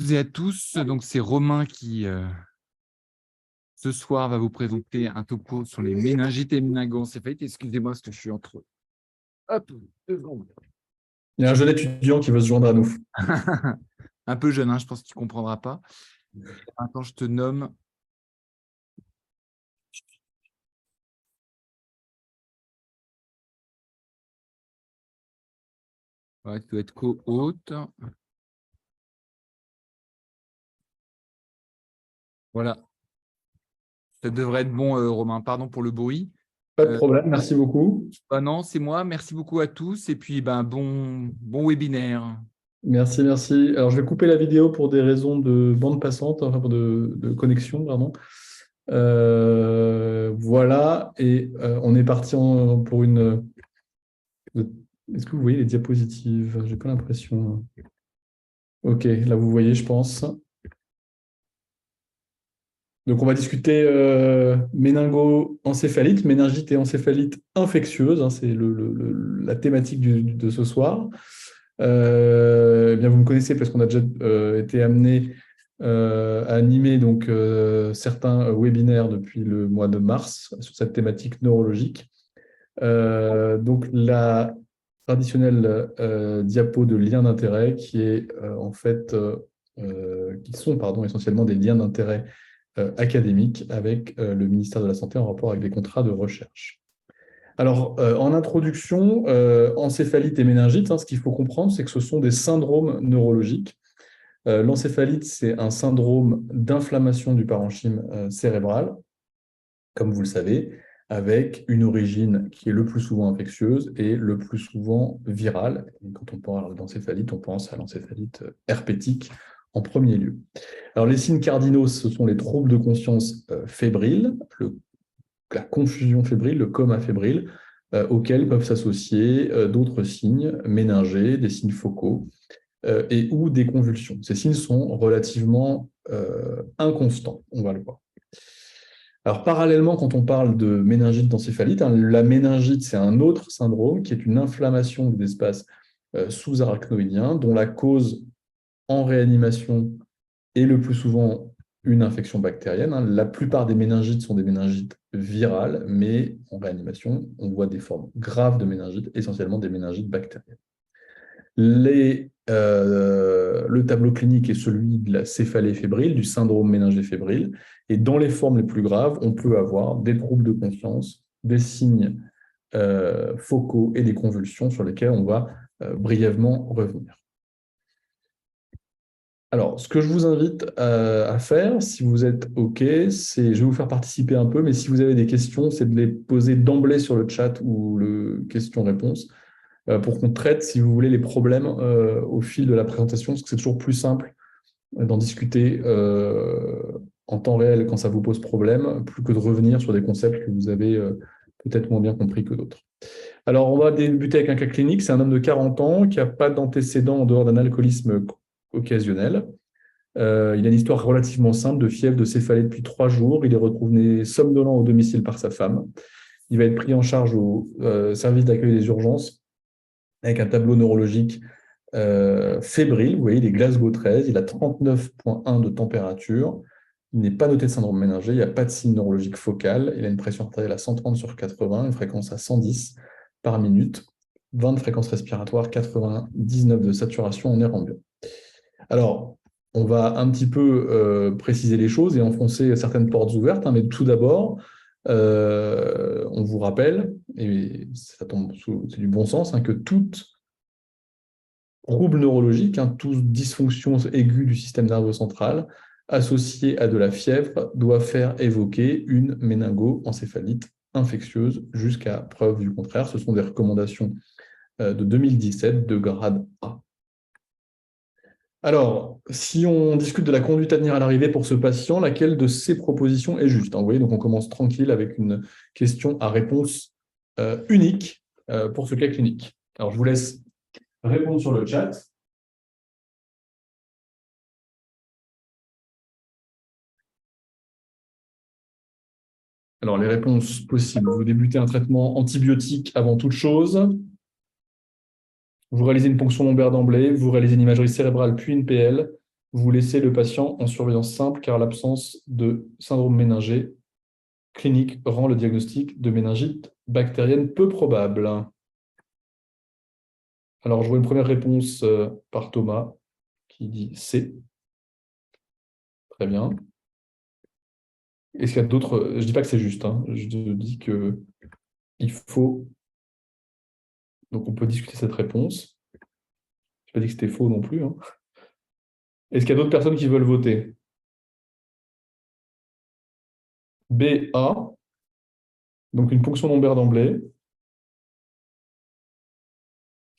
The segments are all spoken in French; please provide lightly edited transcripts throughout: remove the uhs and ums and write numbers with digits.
Toutes et à tous, donc c'est Romain qui, ce soir, va vous présenter un topo sur les méningites et méningoencéphalites. Excusez-moi parce que je suis entre... Hop, 2 secondes. Il y a un jeune étudiant qui veut se joindre à nous. Un peu jeune, hein, je pense qu'il ne comprendra pas. Attends, je te nomme. Ouais, tu dois être co-hôte. Voilà. Ça devrait être bon, Romain. Pardon pour le bruit. Pas de problème, merci beaucoup. Bah non, c'est moi. Merci beaucoup à tous. Et puis, ben, bon webinaire. Merci, merci. Alors, je vais couper la vidéo pour des raisons de bande passante, enfin de connexion, pardon. Voilà, et on est parti pour une... Est-ce que vous voyez les diapositives? J'ai pas l'impression. Ok, là vous voyez, je pense. Donc, on va discuter méningo-encéphalite, méningite et encéphalite infectieuse, hein, c'est la thématique de ce soir. Eh bien, vous me connaissez parce qu'on a déjà été amené à animer donc, certains webinaires depuis le mois de mars sur cette thématique neurologique. Donc, la traditionnelle diapo de liens d'intérêt qui est en fait, qui sont pardon, essentiellement des liens d'intérêt académiques avec le ministère de la Santé en rapport avec des contrats de recherche. Alors, en introduction, encéphalite et méningite, hein, ce qu'il faut comprendre, c'est que ce sont des syndromes neurologiques. L'encéphalite, c'est un syndrome d'inflammation du parenchyme cérébral, comme vous le savez, avec une origine qui est le plus souvent infectieuse et le plus souvent virale. Et quand on parle d'encéphalite, on pense à l'encéphalite herpétique en premier lieu. Alors, les signes cardinaux, ce sont les troubles de conscience fébriles, la confusion fébrile, le coma fébrile, auxquels peuvent s'associer d'autres signes méningés, des signes focaux et ou des convulsions. Ces signes sont relativement inconstants, on va le voir. Alors, parallèlement, quand on parle de méningite d'encéphalite, hein, la méningite, c'est un autre syndrome qui est une inflammation des espaces sous-arachnoïdiens dont la cause en réanimation est le plus souvent une infection bactérienne, hein. La plupart des méningites sont des méningites virales, mais en réanimation, on voit des formes graves de méningite, essentiellement des méningites bactériennes. Le tableau clinique est celui de la céphalée fébrile, du syndrome méningé fébrile, et dans les formes les plus graves, on peut avoir des troubles de conscience, des signes focaux et des convulsions sur lesquels on va brièvement revenir. Alors, ce que je vous invite à faire, si vous êtes OK, c'est, je vais vous faire participer un peu, mais si vous avez des questions, c'est de les poser d'emblée sur le chat ou le question-réponse pour qu'on traite, si vous voulez, les problèmes au fil de la présentation, parce que c'est toujours plus simple d'en discuter en temps réel quand ça vous pose problème, plus que de revenir sur des concepts que vous avez peut-être moins bien compris que d'autres. Alors, on va débuter avec un cas clinique. C'est un homme de 40 ans qui n'a pas d'antécédent en dehors d'un alcoolisme occasionnel. Il a une histoire relativement simple de fièvre, de céphalée depuis 3 jours. Il est retrouvé somnolent au domicile par sa femme. Il va être pris en charge au service d'accueil des urgences avec un tableau neurologique fébrile. Vous voyez, il est Glasgow 13. Il a 39,1 de température. Il n'est pas noté de syndrome méningé. Il n'y a pas de signe neurologique focal. Il a une pression artérielle à 130/80, une fréquence à 110 par minute, 20 de fréquence respiratoire, 99 de saturation en air ambiant. Alors, on va un petit peu préciser les choses et enfoncer certaines portes ouvertes, hein, mais tout d'abord, on vous rappelle, et ça tombe c'est du bon sens, hein, que toute trouble neurologique, hein, toute dysfonction aiguë du système nerveux central associée à de la fièvre doit faire évoquer une méningo-encéphalite infectieuse jusqu'à preuve du contraire. Ce sont des recommandations de 2017 de grade A. Alors, si on discute de la conduite à tenir à l'arrivée pour ce patient, laquelle de ces propositions est juste? Vous voyez, donc on commence tranquille avec une question à réponse unique pour ce cas clinique. Alors, je vous laisse répondre sur le chat. Alors, les réponses possibles. Vous débutez un traitement antibiotique avant toute chose. Vous réalisez une ponction lombaire d'emblée. Vous réalisez une imagerie cérébrale puis une PL. vous laissez le patient en surveillance simple car l'absence de syndrome méningé clinique rend le diagnostic de méningite bactérienne peu probable. Alors, je vois une première réponse par Thomas qui dit C. Très bien. Est-ce qu'il y a d'autres? Je ne dis pas que c'est juste, hein. Je dis qu'il faut... Donc, on peut discuter cette réponse. Je n'ai pas dit que c'était faux non plus, hein. Est-ce qu'il y a d'autres personnes qui veulent voter? B, A. Donc, une ponction lombaire d'emblée.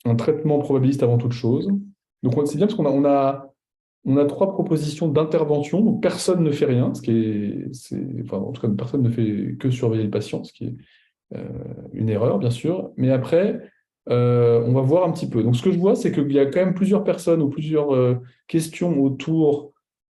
Un traitement probabiliste avant toute chose. Donc, c'est bien parce on a trois propositions d'intervention. Donc, personne ne fait rien, enfin, en tout cas, personne ne fait que surveiller le patient, ce qui est une erreur, bien sûr. Mais après, on va voir un petit peu. Donc, ce que je vois, c'est qu'il y a quand même plusieurs personnes ou plusieurs questions autour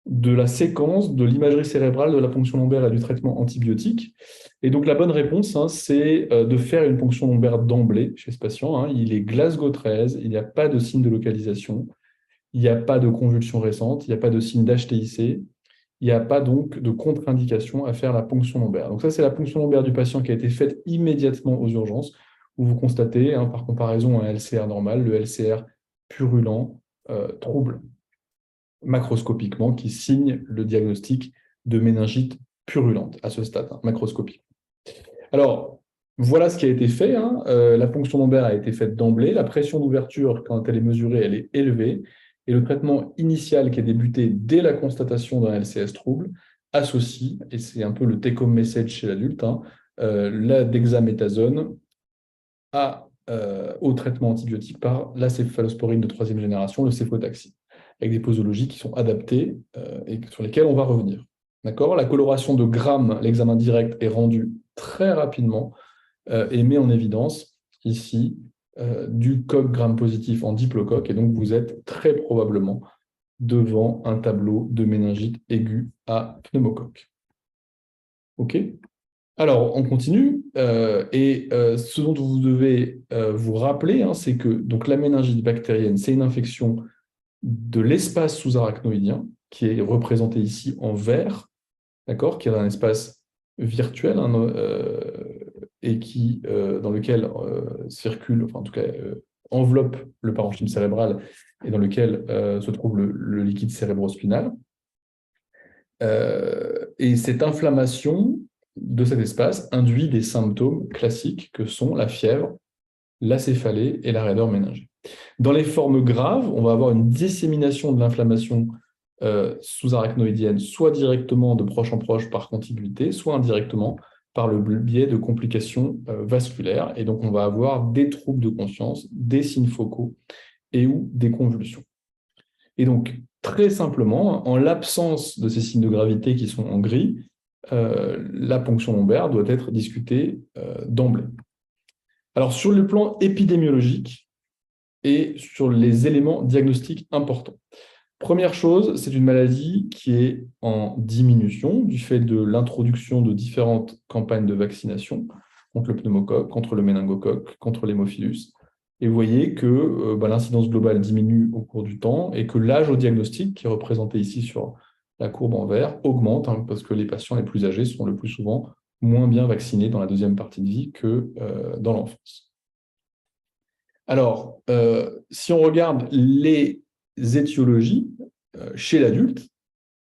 de la séquence de l'imagerie cérébrale, de la ponction lombaire et du traitement antibiotique. Et donc, la bonne réponse, hein, c'est de faire une ponction lombaire d'emblée chez ce patient, hein. Il est Glasgow 13, il n'y a pas de signe de localisation, il n'y a pas de convulsion récente, il n'y a pas de signe d'HTIC, il n'y a pas donc de contre-indication à faire la ponction lombaire. Donc ça, c'est la ponction lombaire du patient qui a été faite immédiatement aux urgences, où vous constatez, hein, par comparaison, un LCR normal, le LCR purulent, trouble macroscopiquement, qui signe le diagnostic de méningite purulente à ce stade, hein, macroscopique. Alors, voilà ce qui a été fait, hein. La ponction lombaire a été faite d'emblée. La pression d'ouverture, quand elle est mesurée, elle est élevée. Et le traitement initial qui est débuté dès la constatation d'un LCS trouble associe, et c'est un peu le take-home message chez l'adulte, hein, la dexaméthasone au traitement antibiotique par la céphalosporine de troisième génération, le céfotaxime, avec des posologies qui sont adaptées et sur lesquelles on va revenir. D'accord? La coloration de grammes, l'examen direct, est rendu très rapidement et met en évidence ici du coq gram positif en diplocoque, et donc vous êtes très probablement devant un tableau de méningite aiguë à pneumocoque. OK? Alors, on continue, ce dont vous devez vous rappeler, hein, c'est que donc, la méningite bactérienne, c'est une infection de l'espace sous-arachnoïdien, qui est représenté ici en vert, d'accord, qui est un espace virtuel, hein, et dans lequel circule, enfin en tout cas enveloppe le parenchyme cérébral et dans lequel se trouve le liquide cérébrospinal. Et cette inflammation de cet espace induit des symptômes classiques que sont la fièvre, la céphalée et la raideur méningée. Dans les formes graves, on va avoir une dissémination de l'inflammation sous-arachnoïdienne, soit directement de proche en proche par contiguïté, soit indirectement par le biais de complications vasculaires. Et donc, on va avoir des troubles de conscience, des signes focaux et ou des convulsions. Et donc, très simplement, en l'absence de ces signes de gravité qui sont en gris, la ponction lombaire doit être discutée d'emblée. Alors, sur le plan épidémiologique et sur les éléments diagnostiques importants. Première chose, c'est une maladie qui est en diminution du fait de l'introduction de différentes campagnes de vaccination contre le pneumocoque, contre le méningocoque, contre l'hémophilus. Et vous voyez que l'incidence globale diminue au cours du temps et que l'âge au diagnostic, qui est représenté ici sur la courbe en vert, augmente, hein, parce que les patients les plus âgés sont le plus souvent moins bien vaccinés dans la deuxième partie de vie que dans l'enfance. Alors, si on regarde les étiologies chez l'adulte,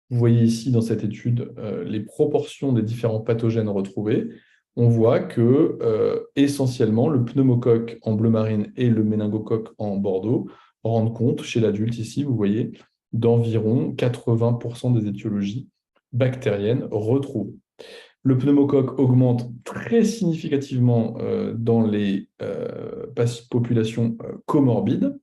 vous voyez ici dans cette étude les proportions des différents pathogènes retrouvés. On voit que essentiellement le pneumocoque en bleu marine et le méningocoque en bordeaux rendent compte chez l'adulte ici, vous voyez, d'environ 80% des étiologies bactériennes retrouvées. Le pneumocoque augmente très significativement dans les populations comorbides,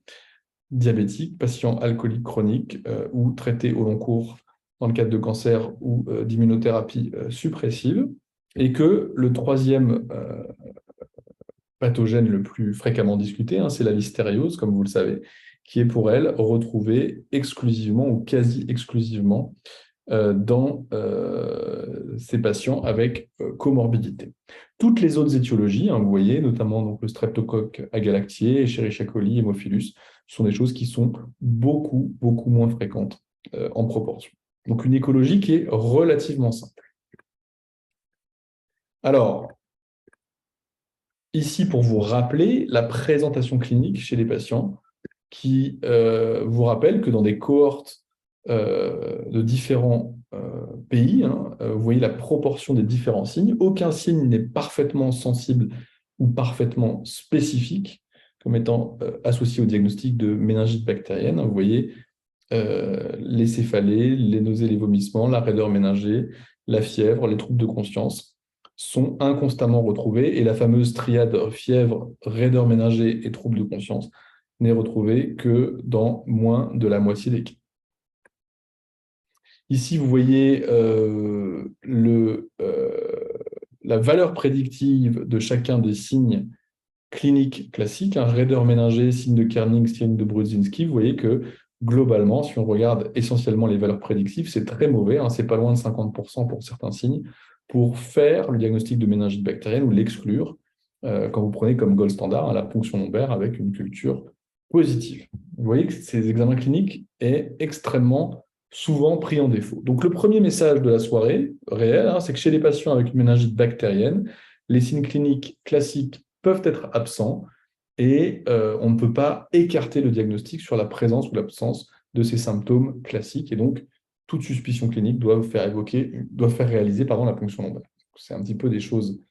diabétiques, patients alcooliques chroniques ou traités au long cours dans le cadre de cancer ou d'immunothérapie suppressive, et que le troisième pathogène le plus fréquemment discuté, hein, c'est la listériose, comme vous le savez, qui est pour elle retrouvée exclusivement ou quasi exclusivement dans ces patients avec comorbidité. Toutes les autres étiologies, hein, vous voyez, notamment donc, le streptocoque agalactiae, Escherichia coli, Haemophilus, sont des choses qui sont beaucoup moins fréquentes en proportion. Donc, une écologie qui est relativement simple. Alors, ici, pour vous rappeler la présentation clinique chez les patients, qui vous rappelle que dans des cohortes de différents pays, vous voyez la proportion des différents signes. Aucun signe n'est parfaitement sensible ou parfaitement spécifique comme étant associé au diagnostic de méningite bactérienne. Vous voyez les céphalées, les nausées, les vomissements, la raideur méningée, la fièvre, les troubles de conscience sont inconstamment retrouvés, et la fameuse triade fièvre, raideur méningée et troubles de conscience n'est retrouvée que dans moins de la moitié des cas. Ici, vous voyez la valeur prédictive de chacun des signes cliniques classiques, raideur méningée, signe de Kerning, signe de Brudzinski. Vous voyez que globalement, si on regarde essentiellement les valeurs prédictives, c'est très mauvais, c'est pas loin de 50% pour certains signes, pour faire le diagnostic de méningite bactérienne ou l'exclure, quand vous prenez comme gold standard la ponction lombaire avec une culture positive. Vous voyez que ces examens cliniques est extrêmement souvent pris en défaut. Donc le premier message de la soirée réelle, c'est que chez les patients avec une méningite bactérienne, les signes cliniques classiques peuvent être absents, et on ne peut pas écarter le diagnostic sur la présence ou l'absence de ces symptômes classiques, et donc toute suspicion clinique doit faire réaliser la ponction lombaire. C'est un petit peu des choses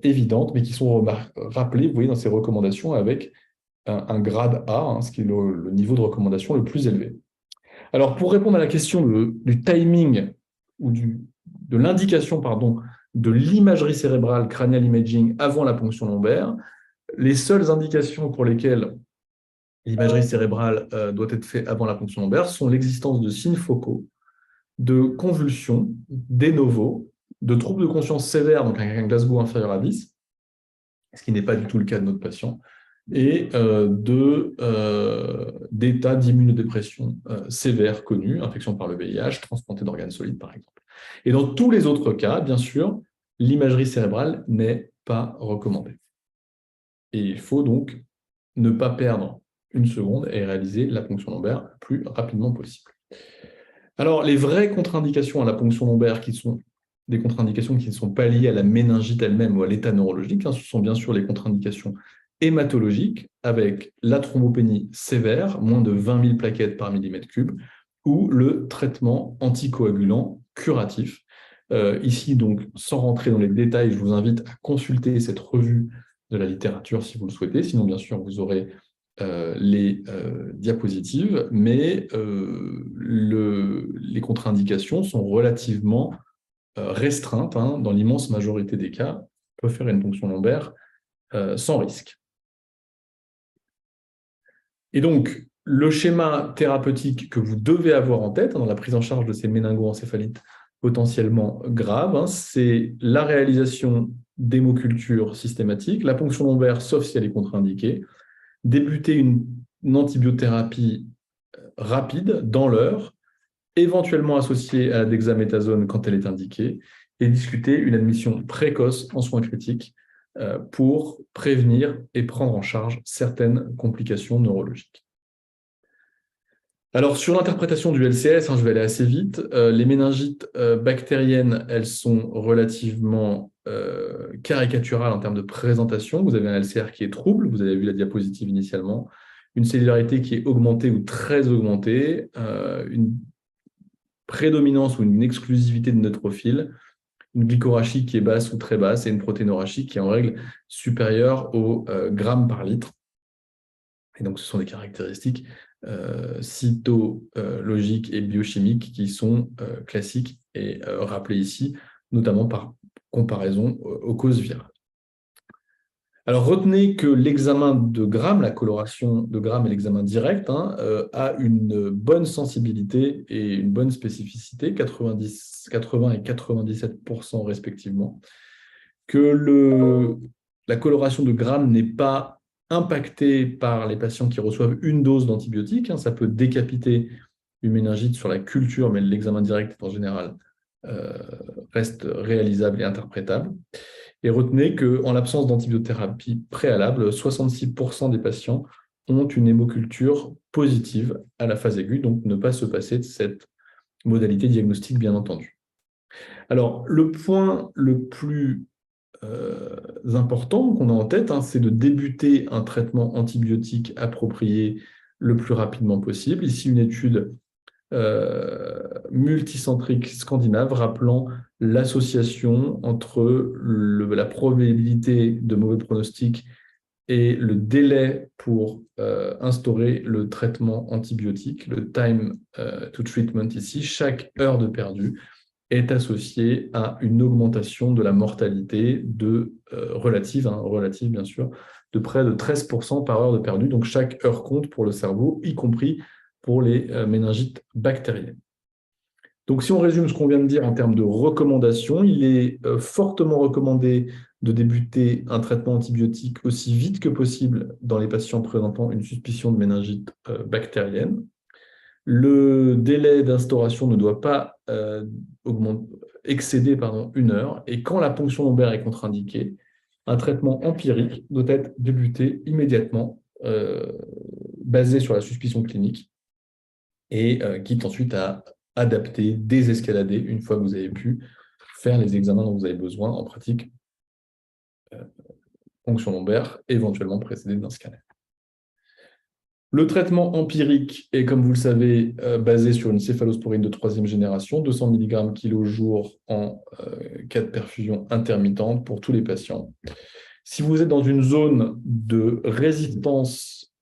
évidentes, mais qui sont rappelées, vous voyez, dans ces recommandations avec un grade A, ce qui est le niveau de recommandation le plus élevé. Alors, pour répondre à la question du timing ou de l'indication, de l'imagerie cérébrale cranial imaging avant la ponction lombaire, les seules indications pour lesquelles l'imagerie cérébrale doit être faite avant la ponction lombaire sont l'existence de signes focaux, de convulsions, d'énovo, de troubles de conscience sévères, donc un Glasgow inférieur à 10, ce qui n'est pas du tout le cas de notre patient, et d'états d'immunodépression sévères connus, infection par le VIH, transplanté d'organes solides par exemple. Et dans tous les autres cas, bien sûr, l'imagerie cérébrale n'est pas recommandée. Et il faut donc ne pas perdre une seconde et réaliser la ponction lombaire le plus rapidement possible. Alors, les vraies contre-indications à la ponction lombaire, qui sont des contre-indications qui ne sont pas liées à la méningite elle-même ou à l'état neurologique, ce sont bien sûr les contre-indications hématologiques, avec la thrombopénie sévère, moins de 20 000 plaquettes par millimètre cube, ou le traitement anticoagulant curatif. Ici, donc, sans rentrer dans les détails, je vous invite à consulter cette revue de la littérature si vous le souhaitez. Sinon, bien sûr, vous aurez les diapositives, mais les contre-indications sont relativement restreintes. Dans l'immense majorité des cas, on peut faire une ponction lombaire sans risque. Et donc, le schéma thérapeutique que vous devez avoir en tête dans la prise en charge de ces méningoencéphalites potentiellement graves, c'est la réalisation d'hémoculture systématique, la ponction lombaire, sauf si elle est contre-indiquée, débuter une antibiothérapie rapide, dans l'heure, éventuellement associée à la dexaméthasone quand elle est indiquée, et discuter une admission précoce en soins critiques pour prévenir et prendre en charge certaines complications neurologiques. Alors, sur l'interprétation du LCS, je vais aller assez vite. Les méningites bactériennes, elles sont relativement caricaturales en termes de présentation. Vous avez un LCR qui est trouble, vous avez vu la diapositive initialement, une cellularité qui est augmentée ou très augmentée, une prédominance ou une exclusivité de neutrophiles, une glycorachie qui est basse ou très basse, et une protéinorachie qui est en règle supérieure au gramme par litre. Et donc, ce sont des caractéristiques cytologiques et biochimiques qui sont classiques et rappelées ici, notamment par comparaison aux causes virales. Alors, retenez que l'examen de Gram, la coloration de Gram et l'examen direct, a une bonne sensibilité et une bonne spécificité, 80 et 97% respectivement, que la coloration de Gram n'est pas impactée par les patients qui reçoivent une dose d'antibiotiques. Ça peut décapiter une méningite sur la culture, mais l'examen direct, en général, reste réalisable et interprétable. Et retenez qu'en l'absence d'antibiothérapie préalable, 66% des patients ont une hémoculture positive à la phase aiguë, donc ne pas se passer de cette modalité diagnostique, bien entendu. Alors, le point le plus important qu'on a en tête, c'est de débuter un traitement antibiotique approprié le plus rapidement possible. Ici, une étude multicentrique scandinave rappelant l'association entre la probabilité de mauvais pronostic et le délai pour instaurer le traitement antibiotique, le time to treatment ici. Chaque heure de perdu est associée à une augmentation de la mortalité relative bien sûr, de près de 13% par heure de perdu. Donc chaque heure compte pour le cerveau, y compris pour les méningites bactériennes. Donc si on résume ce qu'on vient de dire en termes de recommandations, il est fortement recommandé de débuter un traitement antibiotique aussi vite que possible dans les patients présentant une suspicion de méningite bactérienne. Le délai d'instauration ne doit pas excéder 1 heure, et quand la ponction lombaire est contre-indiquée, un traitement empirique doit être débuté immédiatement, basé sur la suspicion clinique, et quitte ensuite à adapter, désescalader, une fois que vous avez pu faire les examens dont vous avez besoin, en pratique, ponction lombaire, éventuellement précédée d'un scanner. Le traitement empirique est, comme vous le savez, basé sur une céphalosporine de 3e génération, 200 mg kg jour en cas de perfusion intermittente pour tous les patients. Si vous êtes dans une zone de résistance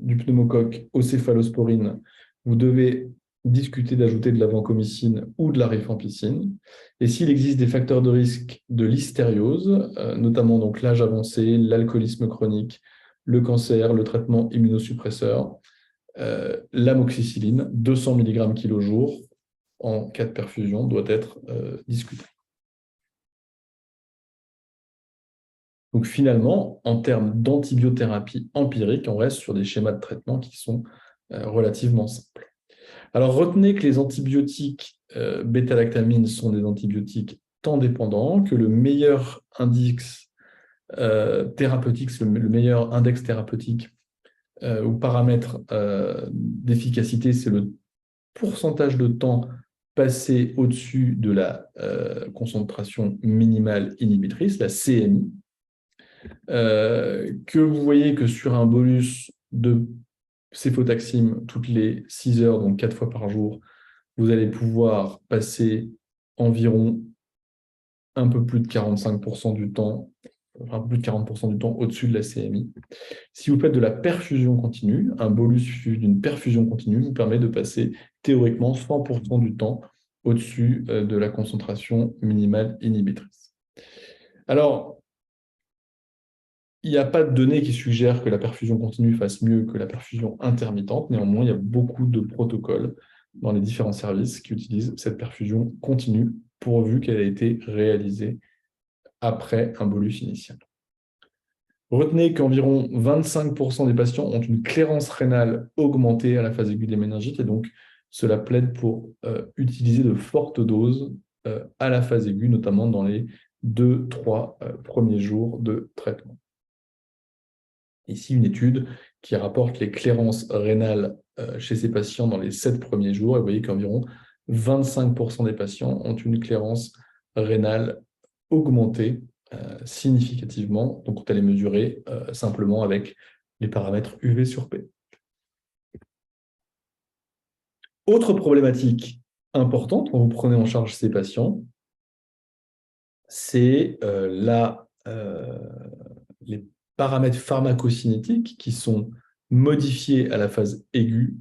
du pneumocoque aux céphalosporines, vous devez discuter d'ajouter de la vancomycine ou de la rifampicine. Et s'il existe des facteurs de risque de listériose, notamment donc l'âge avancé, l'alcoolisme chronique, le cancer, le traitement immunosuppresseur, l'amoxicilline, 200 mg kg jour en cas de perfusion, doit être discuté. Donc finalement, en termes d'antibiothérapie empirique, on reste sur des schémas de traitement qui sont relativement simples. Alors retenez que les antibiotiques bêta-lactamine sont des antibiotiques temps dépendants, que le meilleur index thérapeutique, le meilleur index thérapeutique ou paramètre d'efficacité, c'est le pourcentage de temps passé au-dessus de la concentration minimale inhibitrice, la CMI, que vous voyez que sur un bolus de céfotaxime toutes les 6 heures, donc 4 fois par jour, vous allez pouvoir passer environ un peu plus de 45% du temps, un peu plus de 40% du temps au-dessus de la CMI. Si vous faites de la perfusion continue, un bolus d'une perfusion continue vous permet de passer théoriquement 100% du temps au-dessus de la concentration minimale inhibitrice. Alors, il n'y a pas de données qui suggèrent que la perfusion continue fasse mieux que la perfusion intermittente. Néanmoins, il y a beaucoup de protocoles dans les différents services qui utilisent cette perfusion continue, pourvu qu'elle ait été réalisée après un bolus initial. Retenez qu'environ 25% des patients ont une clairance rénale augmentée à la phase aiguë des méningites, et donc cela plaide pour utiliser de fortes doses à la phase aiguë, notamment dans les 2-3 premiers jours de traitement. Ici, une étude qui rapporte les clairances rénales chez ces patients dans les 7 premiers jours. Et vous voyez qu'environ 25% des patients ont une clairance rénale augmentée significativement. Donc, on peut les mesurer simplement avec les paramètres UV sur P. Autre problématique importante quand vous prenez en charge ces patients, c'est les paramètres pharmacocinétiques qui sont modifiés à la phase aiguë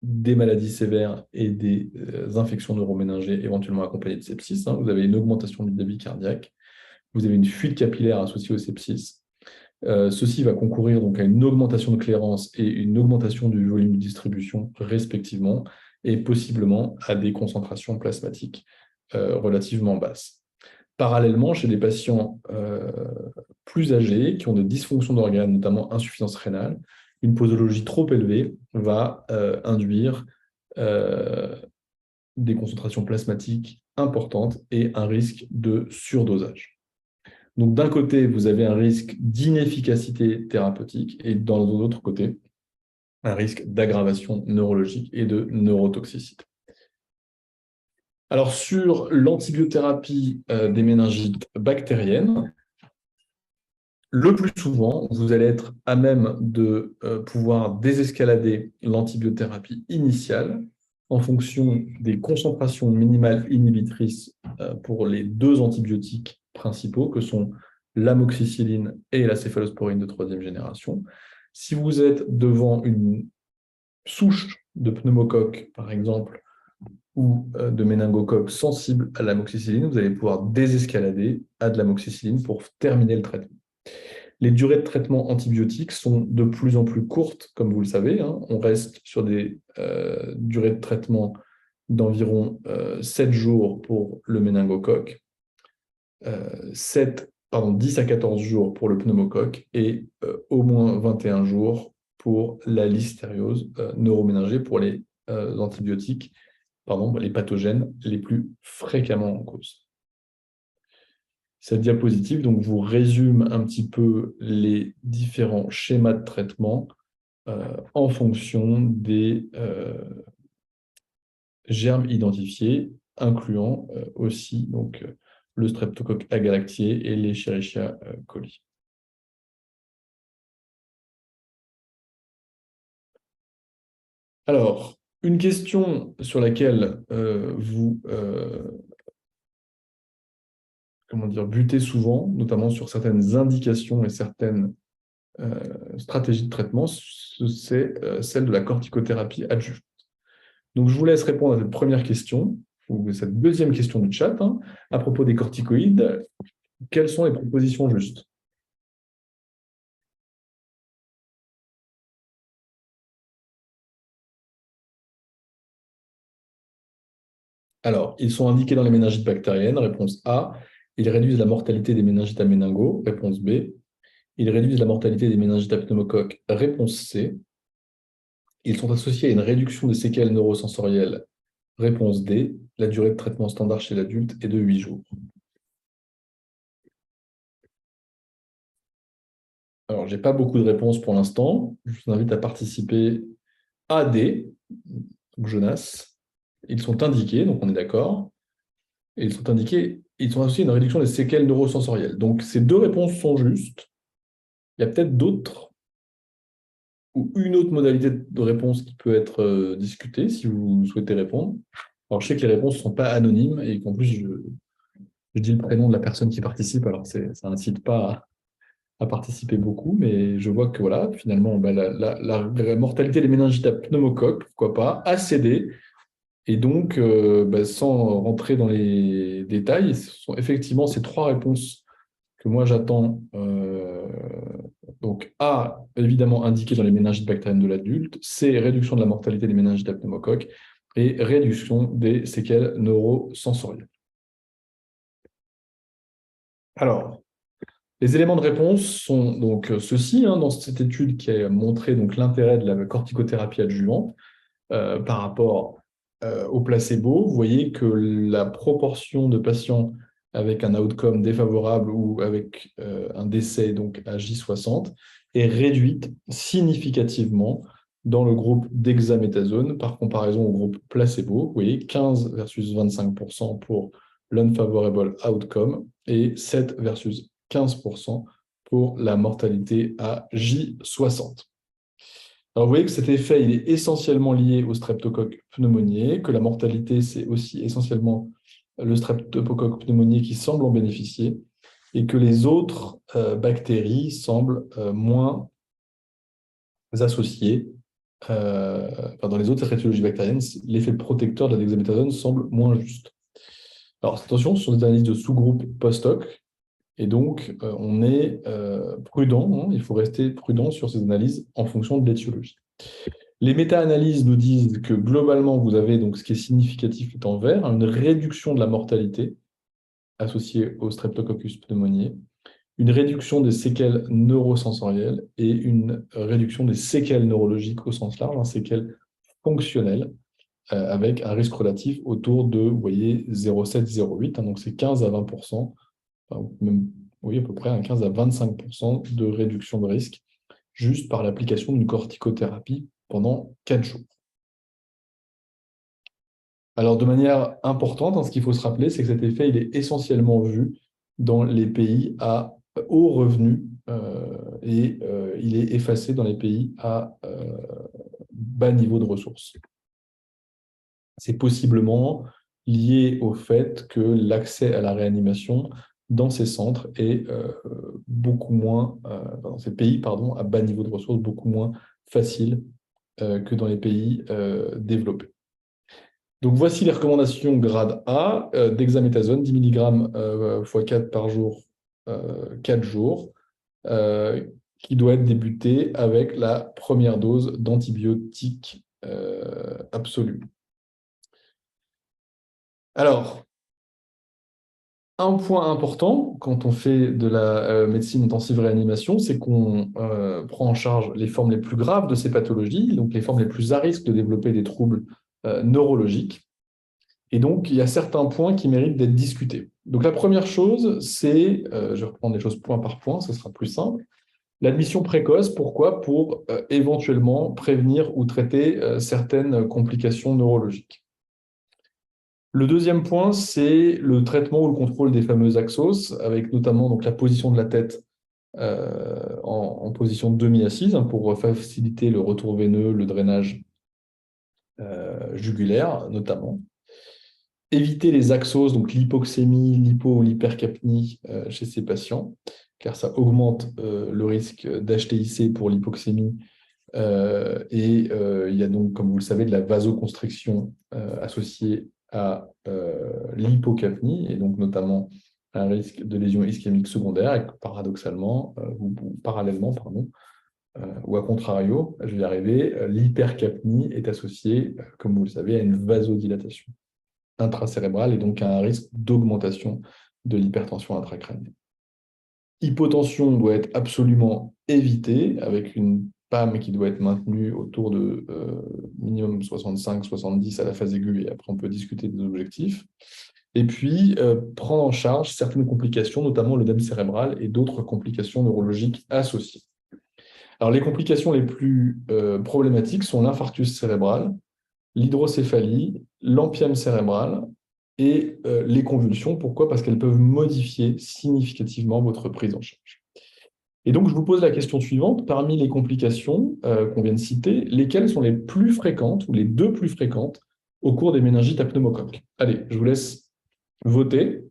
des maladies sévères et des infections neuroméningées éventuellement accompagnées de sepsis. Vous avez une augmentation du débit cardiaque, vous avez une fuite capillaire associée au sepsis. Ceci va concourir donc à une augmentation de clairance et une augmentation du volume de distribution respectivement, et possiblement à des concentrations plasmatiques relativement basses. Parallèlement, chez des patients plus âgés qui ont des dysfonctions d'organes, notamment insuffisance rénale, une posologie trop élevée va induire des concentrations plasmatiques importantes et un risque de surdosage. Donc, d'un côté, vous avez un risque d'inefficacité thérapeutique et dans l'autre côté, un risque d'aggravation neurologique et de neurotoxicité. Alors, sur l'antibiothérapie des méningites bactériennes, le plus souvent, vous allez être à même de pouvoir désescalader l'antibiothérapie initiale en fonction des concentrations minimales inhibitrices pour les deux antibiotiques principaux que sont l'amoxicilline et la céphalosporine de troisième génération. Si vous êtes devant une souche de pneumocoque, par exemple, ou de méningocoque sensible à l'amoxicilline, vous allez pouvoir désescalader à de l'amoxicilline pour terminer le traitement. Les durées de traitement antibiotiques sont de plus en plus courtes, comme vous le savez. Hein. On reste sur des durées de traitement d'environ 7 jours pour le méningocoque, 10 à 14 jours pour le pneumocoque et au moins 21 jours pour la listériose neuroméningée pour les antibiotiques, les pathogènes les plus fréquemment en cause. Cette diapositive donc, vous résume un petit peu les différents schémas de traitement en fonction des germes identifiés, incluant aussi donc, le streptocoque agalactiae et les Escherichia coli. Alors, une question sur laquelle vous butez souvent, notamment sur certaines indications et certaines stratégies de traitement, c'est celle de la corticothérapie adjuvante. Donc, je vous laisse répondre à cette première question, ou cette deuxième question du chat, hein, à propos des corticoïdes. Quelles sont les propositions justes? Alors, ils sont indiqués dans les méningites bactériennes. Réponse A. Ils réduisent la mortalité des méningites à méningo. Réponse B. Ils réduisent la mortalité des méningites à pneumocoque. Réponse C. Ils sont associés à une réduction des séquelles neurosensorielles. Réponse D. La durée de traitement standard chez l'adulte est de 8 jours. Alors, je n'ai pas beaucoup de réponses pour l'instant. Je vous invite à participer à D. Donc Jonas. Ils sont indiqués, donc on est d'accord. Et ils sont indiqués, ils sont associés à une réduction des séquelles neurosensorielles. Donc, ces deux réponses sont justes. Il y a peut-être d'autres ou une autre modalité de réponse qui peut être discutée si vous souhaitez répondre. Alors, je sais que les réponses ne sont pas anonymes et qu'en plus, je dis le prénom de la personne qui participe, alors ça n'incite pas à participer beaucoup, mais je vois que voilà, finalement, la mortalité des méningites à pneumocoque, pourquoi pas, a cédé. Et donc, sans rentrer dans les détails, ce sont effectivement ces trois réponses que moi j'attends. Donc, A, évidemment indiqué dans les méningites bactériennes de l'adulte, C, réduction de la mortalité des méningites à pneumocoque, et réduction des séquelles neurosensorielles. Alors, les éléments de réponse sont donc ceux-ci, hein, dans cette étude qui a montré l'intérêt de la corticothérapie adjuvante par rapport au placebo. Vous voyez que la proportion de patients avec un outcome défavorable ou avec un décès donc à J60 est réduite significativement dans le groupe dexaméthasone par comparaison au groupe placebo. Vous voyez 15 versus 25% pour l'unfavorable outcome et 7 versus 15% pour la mortalité à J60. Alors, vous voyez que cet effet, il est essentiellement lié au streptocoque pneumoniae, que la mortalité, c'est aussi essentiellement le streptocoque pneumoniae qui semble en bénéficier, et que les autres bactéries semblent moins associées. Dans les autres étiologies bactériennes, l'effet protecteur de la dexaméthasone semble moins juste. Alors, attention, ce sont des analyses de sous-groupes post-hoc, et donc on est prudent, hein, il faut rester prudent sur ces analyses en fonction de l'étiologie. Les méta-analyses nous disent que globalement, vous avez donc ce qui est significatif est en vert, une réduction de la mortalité associée au Streptococcus pneumoniae, une réduction des séquelles neurosensorielles et une réduction des séquelles neurologiques au sens large, séquelles fonctionnelles, avec un risque relatif autour de, vous voyez, 0,7-0,8, donc c'est 15 à 20%, enfin, même oui, à peu près un 15 à 25% de réduction de risque juste par l'application d'une corticothérapie pendant 4 jours. Alors, de manière importante, ce qu'il faut se rappeler, c'est que cet effet, il est essentiellement vu dans les pays à haut revenu et il est effacé dans les pays à bas niveau de ressources. C'est possiblement lié au fait que l'accès à la réanimation dans ces centres est beaucoup moins, dans ces pays, pardon, à bas niveau de ressources, beaucoup moins facile que dans les pays développés. Donc, voici les recommandations grade A dexaméthasone, 10 mg x 4 par jour, 4 jours, qui doit être débuté avec la première dose d'antibiotiques absolus. Alors, un point important quand on fait de la médecine intensive réanimation, c'est qu'on prend en charge les formes les plus graves de ces pathologies, donc les formes les plus à risque de développer des troubles neurologiques. Et donc, il y a certains points qui méritent d'être discutés. Donc, la première chose, c'est, je vais reprendre les choses point par point, ce sera plus simple, l'admission précoce. Pourquoi? Pour éventuellement prévenir ou traiter certaines complications neurologiques. Le deuxième point, c'est le traitement ou le contrôle des fameux axos, avec notamment donc, la position de la tête en position demi-assise pour faciliter le retour veineux, le drainage jugulaire notamment. Éviter les axos, donc l'hypoxémie, l'hypo ou l'hypercapnie chez ces patients, car ça augmente le risque d'HTIC pour l'hypoxémie. Il y a donc, comme vous le savez, de la vasoconstriction associée à l'hypocapnie, et donc notamment un risque de lésion ischémique secondaire, et paradoxalement, ou parallèlement, pardon, ou à contrario, je vais y arriver, l'hypercapnie est associée, comme vous le savez, à une vasodilatation intracérébrale et donc à un risque d'augmentation de l'hypertension intracrânienne. Hypotension doit être absolument évitée avec une PAM qui doit être maintenue autour de minimum 65-70 à la phase aiguë et après on peut discuter des objectifs. Et puis prendre en charge certaines complications, notamment l'œdème cérébral et d'autres complications neurologiques associées. Alors les complications les plus problématiques sont l'infarctus cérébral, l'hydrocéphalie, l'empième cérébral et les convulsions. Pourquoi? Parce qu'elles peuvent modifier significativement votre prise en charge. Et donc, je vous pose la question suivante. Parmi les complications qu'on vient de citer, lesquelles sont les plus fréquentes ou les deux plus fréquentes au cours des méningites à pneumocoque? Allez, je vous laisse voter.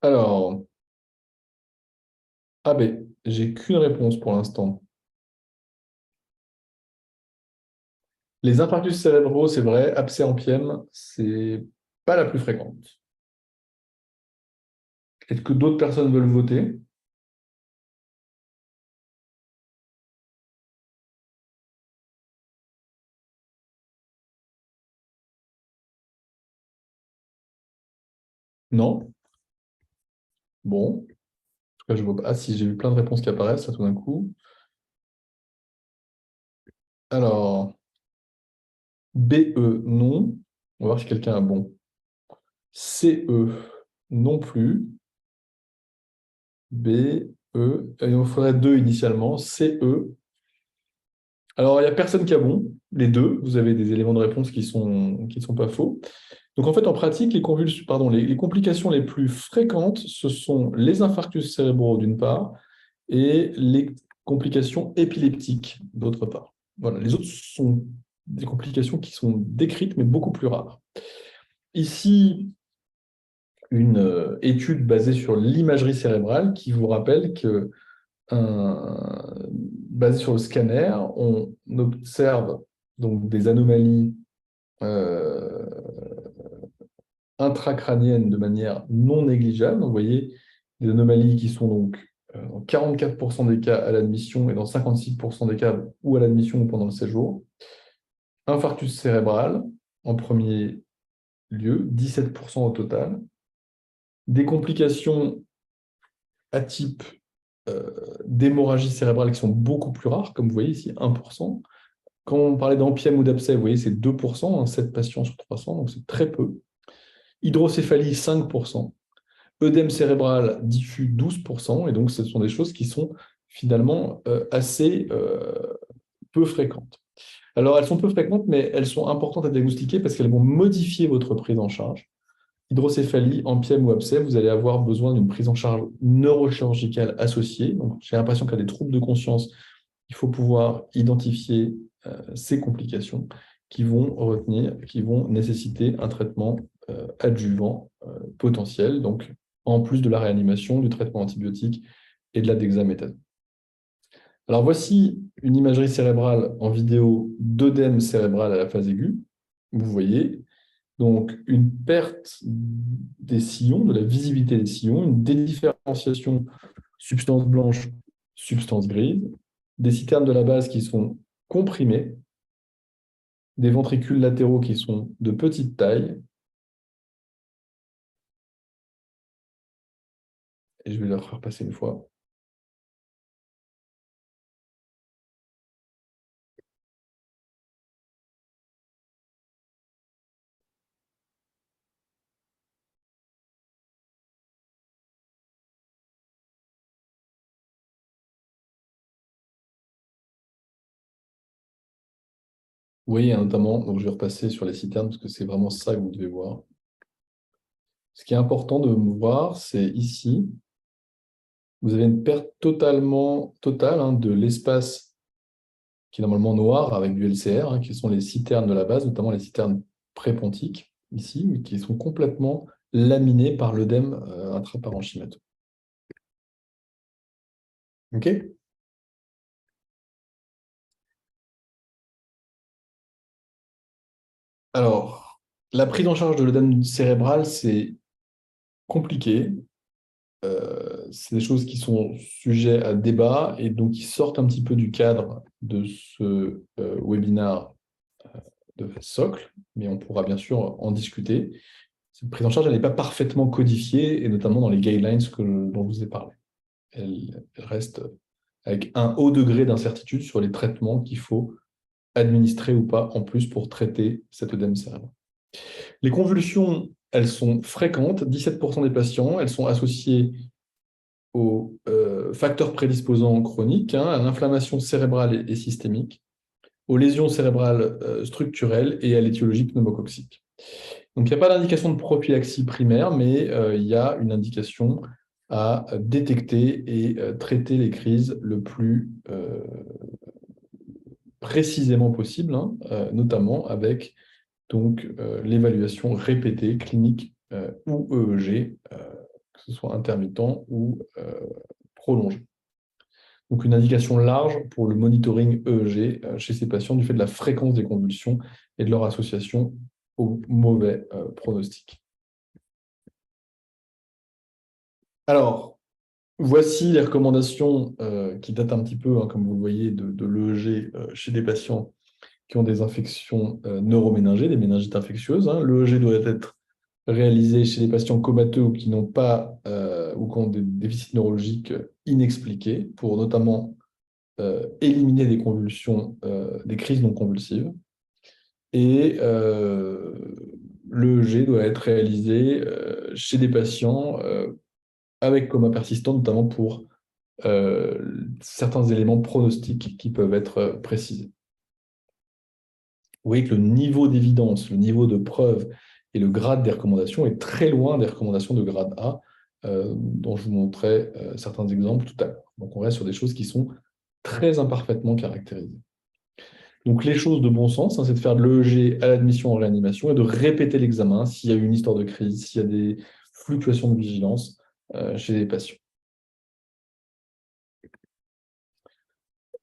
Alors, AB, j'ai qu'une réponse pour l'instant. Les infarctus cérébraux, c'est vrai, abcès empième, c'est pas la plus fréquente. Est-ce que d'autres personnes veulent voter? Non? Bon. En tout cas, je vois pas. Ah, si, j'ai vu plein de réponses qui apparaissent, là, tout d'un coup. Alors, BE, non. On va voir si quelqu'un a bon. CE, non plus. B, E. Il en faudrait deux initialement. CE. Alors, il n'y a personne qui a bon. Les deux, vous avez des éléments de réponse qui ne sont pas faux. Donc, en fait, en pratique, les complications les plus fréquentes, ce sont les infarctus cérébraux d'une part et les complications épileptiques d'autre part. Voilà, les autres sont des complications qui sont décrites, mais beaucoup plus rares. Ici, une étude basée sur l'imagerie cérébrale qui vous rappelle que, basée sur le scanner, on observe donc des anomalies intracrâniennes de manière non négligeable. Donc, vous voyez des anomalies qui sont donc dans 44% des cas à l'admission et dans 56% des cas ou à l'admission ou pendant le séjour. Infarctus cérébral en premier lieu, 17% au total. Des complications à type d'hémorragie cérébrale qui sont beaucoup plus rares, comme vous voyez ici, 1%. Quand on parlait d'ampième ou d'abcès, vous voyez, c'est 2%, 7 patients sur 300, donc c'est très peu. Hydrocéphalie, 5%. Œdème cérébral diffus, 12%, et donc ce sont des choses qui sont finalement assez peu fréquentes. Alors, elles sont peu fréquentes, mais elles sont importantes à diagnostiquer parce qu'elles vont modifier votre prise en charge. Hydrocéphalie, ampième ou abcès, vous allez avoir besoin d'une prise en charge neurochirurgicale associée. Donc, chez un patient qui a des troubles de conscience, il faut pouvoir identifier ces complications qui vont nécessiter un traitement adjuvant potentiel, donc en plus de la réanimation, du traitement antibiotique et de la dexaméthasone. Alors voici une imagerie cérébrale en vidéo d'œdème cérébral à la phase aiguë. Vous voyez donc une perte des sillons, de la visibilité des sillons, une dédifférenciation substance blanche, substance grise, des citernes de la base qui sont comprimées, des ventricules latéraux qui sont de petite taille. Et je vais leur faire passer une fois. Vous voyez, hein, notamment, donc je vais repasser sur les citernes parce que c'est vraiment ça que vous devez voir. Ce qui est important de voir, c'est ici, vous avez une perte totale hein, de l'espace qui est normalement noir avec du LCR, hein, qui sont les citernes de la base, notamment les citernes prépontiques, ici, mais qui sont complètement laminées par l'œdème intraparenchymateux. OK ? Alors, la prise en charge de l'œdème cérébral, c'est compliqué. C'est des choses qui sont sujets à débat et donc qui sortent un petit peu du cadre de ce webinaire de socle, mais on pourra bien sûr en discuter. Cette prise en charge, elle n'est pas parfaitement codifiée, et notamment dans les guidelines dont je vous ai parlé. Elle reste avec un haut degré d'incertitude sur les traitements qu'il faut administrer ou pas en plus pour traiter cet œdème cérébral. Les convulsions, elles sont fréquentes, 17% des patients, elles sont associées aux facteurs prédisposants chroniques, hein, à l'inflammation cérébrale et systémique, aux lésions cérébrales structurelles et à l'étiologie pneumococcique. Donc, il n'y a pas d'indication de prophylaxie primaire, mais il y a une indication à détecter et traiter les crises le plus précisément possible, hein, notamment avec l'évaluation répétée clinique ou EEG, que ce soit intermittent ou prolongé. Donc une indication large pour le monitoring EEG chez ces patients du fait de la fréquence des convulsions et de leur association au mauvais pronostic. Alors, voici les recommandations qui datent un petit peu, hein, comme vous le voyez, de l'EEG chez des patients qui ont des infections neuroméningées, des méningites infectieuses. Hein. L'EEG doit être réalisé chez les patients comateux ou qui n'ont pas ou qui ont des déficits neurologiques inexpliqués pour notamment éliminer des convulsions, des crises non convulsives. Et l'EEG doit être réalisé chez des patients avec coma persistant, notamment pour certains éléments pronostiques qui peuvent être précisés. Vous voyez que le niveau d'évidence, le niveau de preuve et le grade des recommandations est très loin des recommandations de grade A, dont je vous montrais certains exemples tout à l'heure. Donc on reste sur des choses qui sont très imparfaitement caractérisées. Donc les choses de bon sens, hein, c'est de faire de l'EEG à l'admission en réanimation et de répéter l'examen s'il y a eu une histoire de crise, s'il y a des fluctuations de vigilance chez les patients.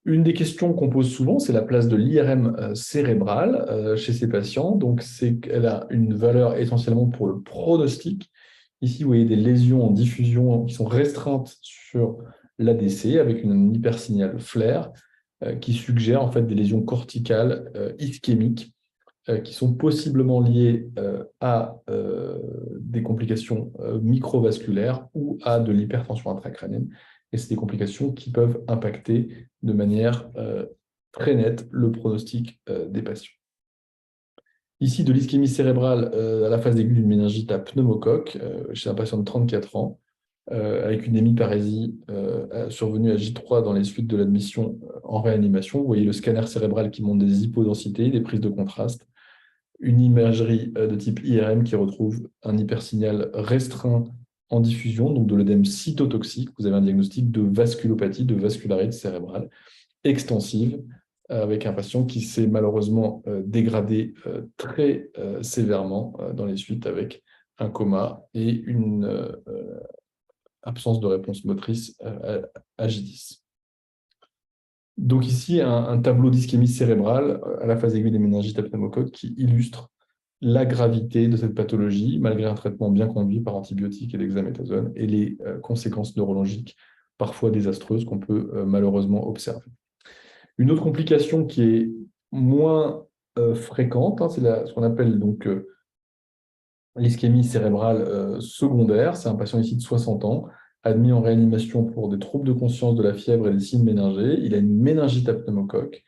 Une des questions qu'on pose souvent, c'est la place de l'IRM cérébral chez ces patients. Donc, c'est qu'elle a une valeur essentiellement pour le pronostic. Ici, vous voyez des lésions en diffusion qui sont restreintes sur l'ADC avec une hypersignal flair. qui suggèrent en fait des lésions corticales ischémiques qui sont possiblement liées à des complications microvasculaires ou à de l'hypertension intracrânienne. Et c'est des complications qui peuvent impacter de manière très nette le pronostic des patients. Ici, de l'ischémie cérébrale à la phase aiguë d'une méningite à pneumocoque chez un patient de 34 ans, avec une hémiparésie survenue à J3 dans les suites de l'admission en réanimation. Vous voyez le scanner cérébral qui montre des hypodensités, des prises de contraste, une imagerie de type IRM qui retrouve un hypersignal restreint en diffusion, donc de l'œdème cytotoxique. Vous avez un diagnostic de vasculopathie, de vascularité cérébrale extensive, avec un patient qui s'est malheureusement dégradé très sévèrement dans les suites, avec un coma et une absence de réponse motrice à J10. Donc ici, un tableau d'ischémie cérébrale à la phase aiguë des méningites à pneumocoque qui illustre la gravité de cette pathologie, malgré un traitement bien conduit par antibiotiques et dexaméthasone, et les conséquences neurologiques parfois désastreuses qu'on peut malheureusement observer. Une autre complication qui est moins fréquente, c'est ce qu'on appelle donc l'ischémie cérébrale secondaire. C'est un patient ici de 60 ans, admis en réanimation pour des troubles de conscience, de la fièvre et des signes méningés. Il a une méningite à pneumocoque.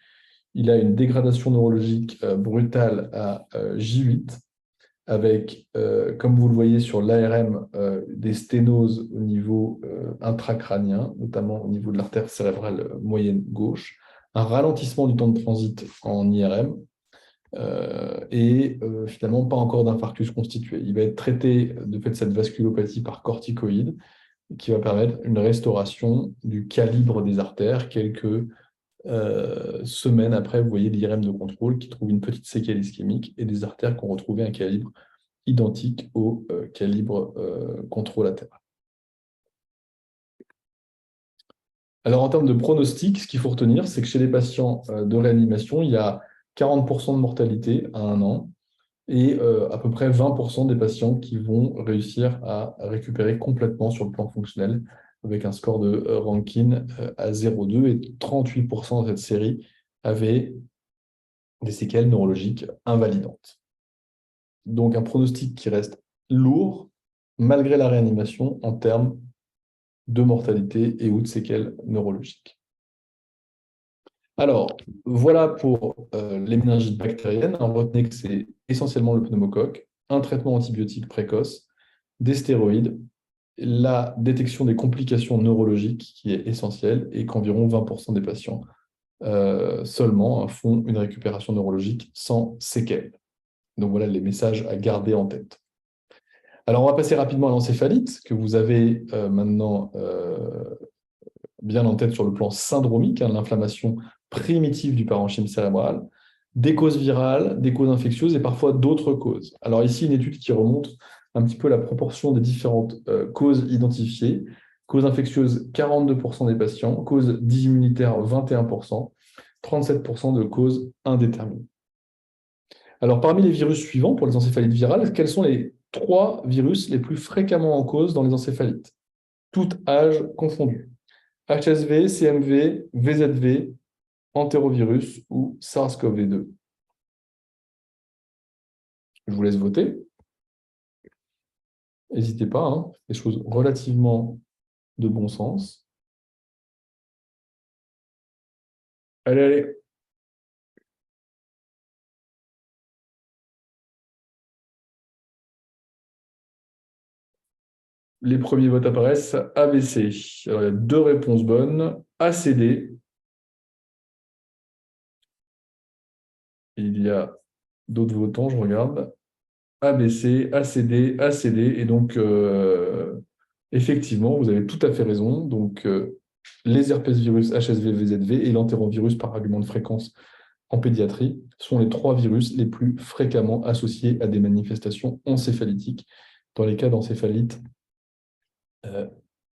Il a une dégradation neurologique brutale à J8, avec, comme vous le voyez sur l'ARM, des sténoses au niveau intracrânien, notamment au niveau de l'artère cérébrale moyenne gauche, un ralentissement du temps de transit en IRM, et finalement pas encore d'infarctus constitué. Il va être traité de fait de cette vasculopathie par corticoïdes, qui va permettre une restauration du calibre des artères quelques semaines après. Vous voyez l'IRM de contrôle qui trouve une petite séquelle ischémique et des artères qui ont retrouvé un calibre identique au calibre controlatéral. Alors en termes de pronostic, ce qu'il faut retenir, c'est que chez les patients de réanimation, il y a 40% de mortalité à 1 an et à peu près 20% des patients qui vont réussir à récupérer complètement sur le plan fonctionnel avec un score de Rankin à 0,2 et 38% de cette série avaient des séquelles neurologiques invalidantes. Donc un pronostic qui reste lourd malgré la réanimation en termes de mortalité et ou de séquelles neurologiques. Alors, voilà pour les méningites bactériennes. Retenez que c'est essentiellement le pneumocoque, un traitement antibiotique précoce, des stéroïdes, la détection des complications neurologiques qui est essentielle et qu'environ 20% des patients seulement font une récupération neurologique sans séquelles. Donc voilà les messages à garder en tête. Alors on va passer rapidement à l'encéphalite, que vous avez maintenant bien en tête sur le plan syndromique, l'inflammation primitive du parenchyme cérébral, des causes virales, des causes infectieuses et parfois d'autres causes. Alors ici, une étude qui remonte un petit peu la proportion des différentes causes identifiées. Causes infectieuses, 42% des patients, causes dysimmunitaires, 21%, 37% de causes indéterminées. Alors parmi les virus suivants pour les encéphalites virales, quels sont les 3 virus les plus fréquemment en cause dans les encéphalites, tout âge confondu? HSV, CMV, VZV, entérovirus ou SARS-CoV-2. Je vous laisse voter. N'hésitez pas, des choses relativement de bon sens. Allez, allez. Les premiers votes apparaissent. ABC. Alors, il y a 2 réponses bonnes. ACD. Il y a d'autres votants, je regarde. ABC, ACD, ACD. Et donc, effectivement, vous avez tout à fait raison. Donc, les herpesvirus HSV, VZV et l'entérovirus par argument de fréquence en pédiatrie sont les 3 virus les plus fréquemment associés à des manifestations encéphalitiques dans les cas d'encéphalite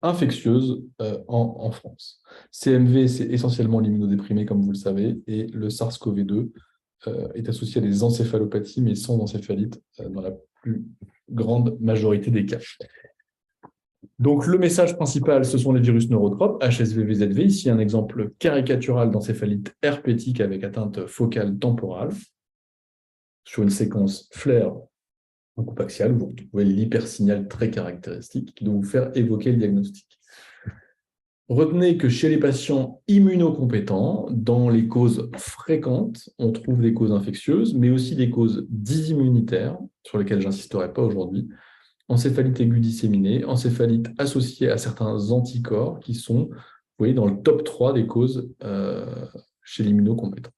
infectieuse en France. CMV, c'est essentiellement l'immunodéprimé, comme vous le savez, et le SARS-CoV-2 est associé à des encéphalopathies, mais sans encéphalite dans la plus grande majorité des cas. Donc, le message principal, ce sont les virus neurotropes, HSV, VZV. Ici, un exemple caricatural d'encéphalite herpétique avec atteinte focale temporale sur une séquence flair en coupe axiale, où vous retrouvez l'hypersignal très caractéristique qui doit vous faire évoquer le diagnostic. Retenez que chez les patients immunocompétents, dans les causes fréquentes, on trouve des causes infectieuses, mais aussi des causes dysimmunitaires, sur lesquelles je n'insisterai pas aujourd'hui, encéphalite aiguë disséminée, encéphalite associée à certains anticorps qui sont, vous voyez, dans le top 3 des causes chez l'immunocompétent.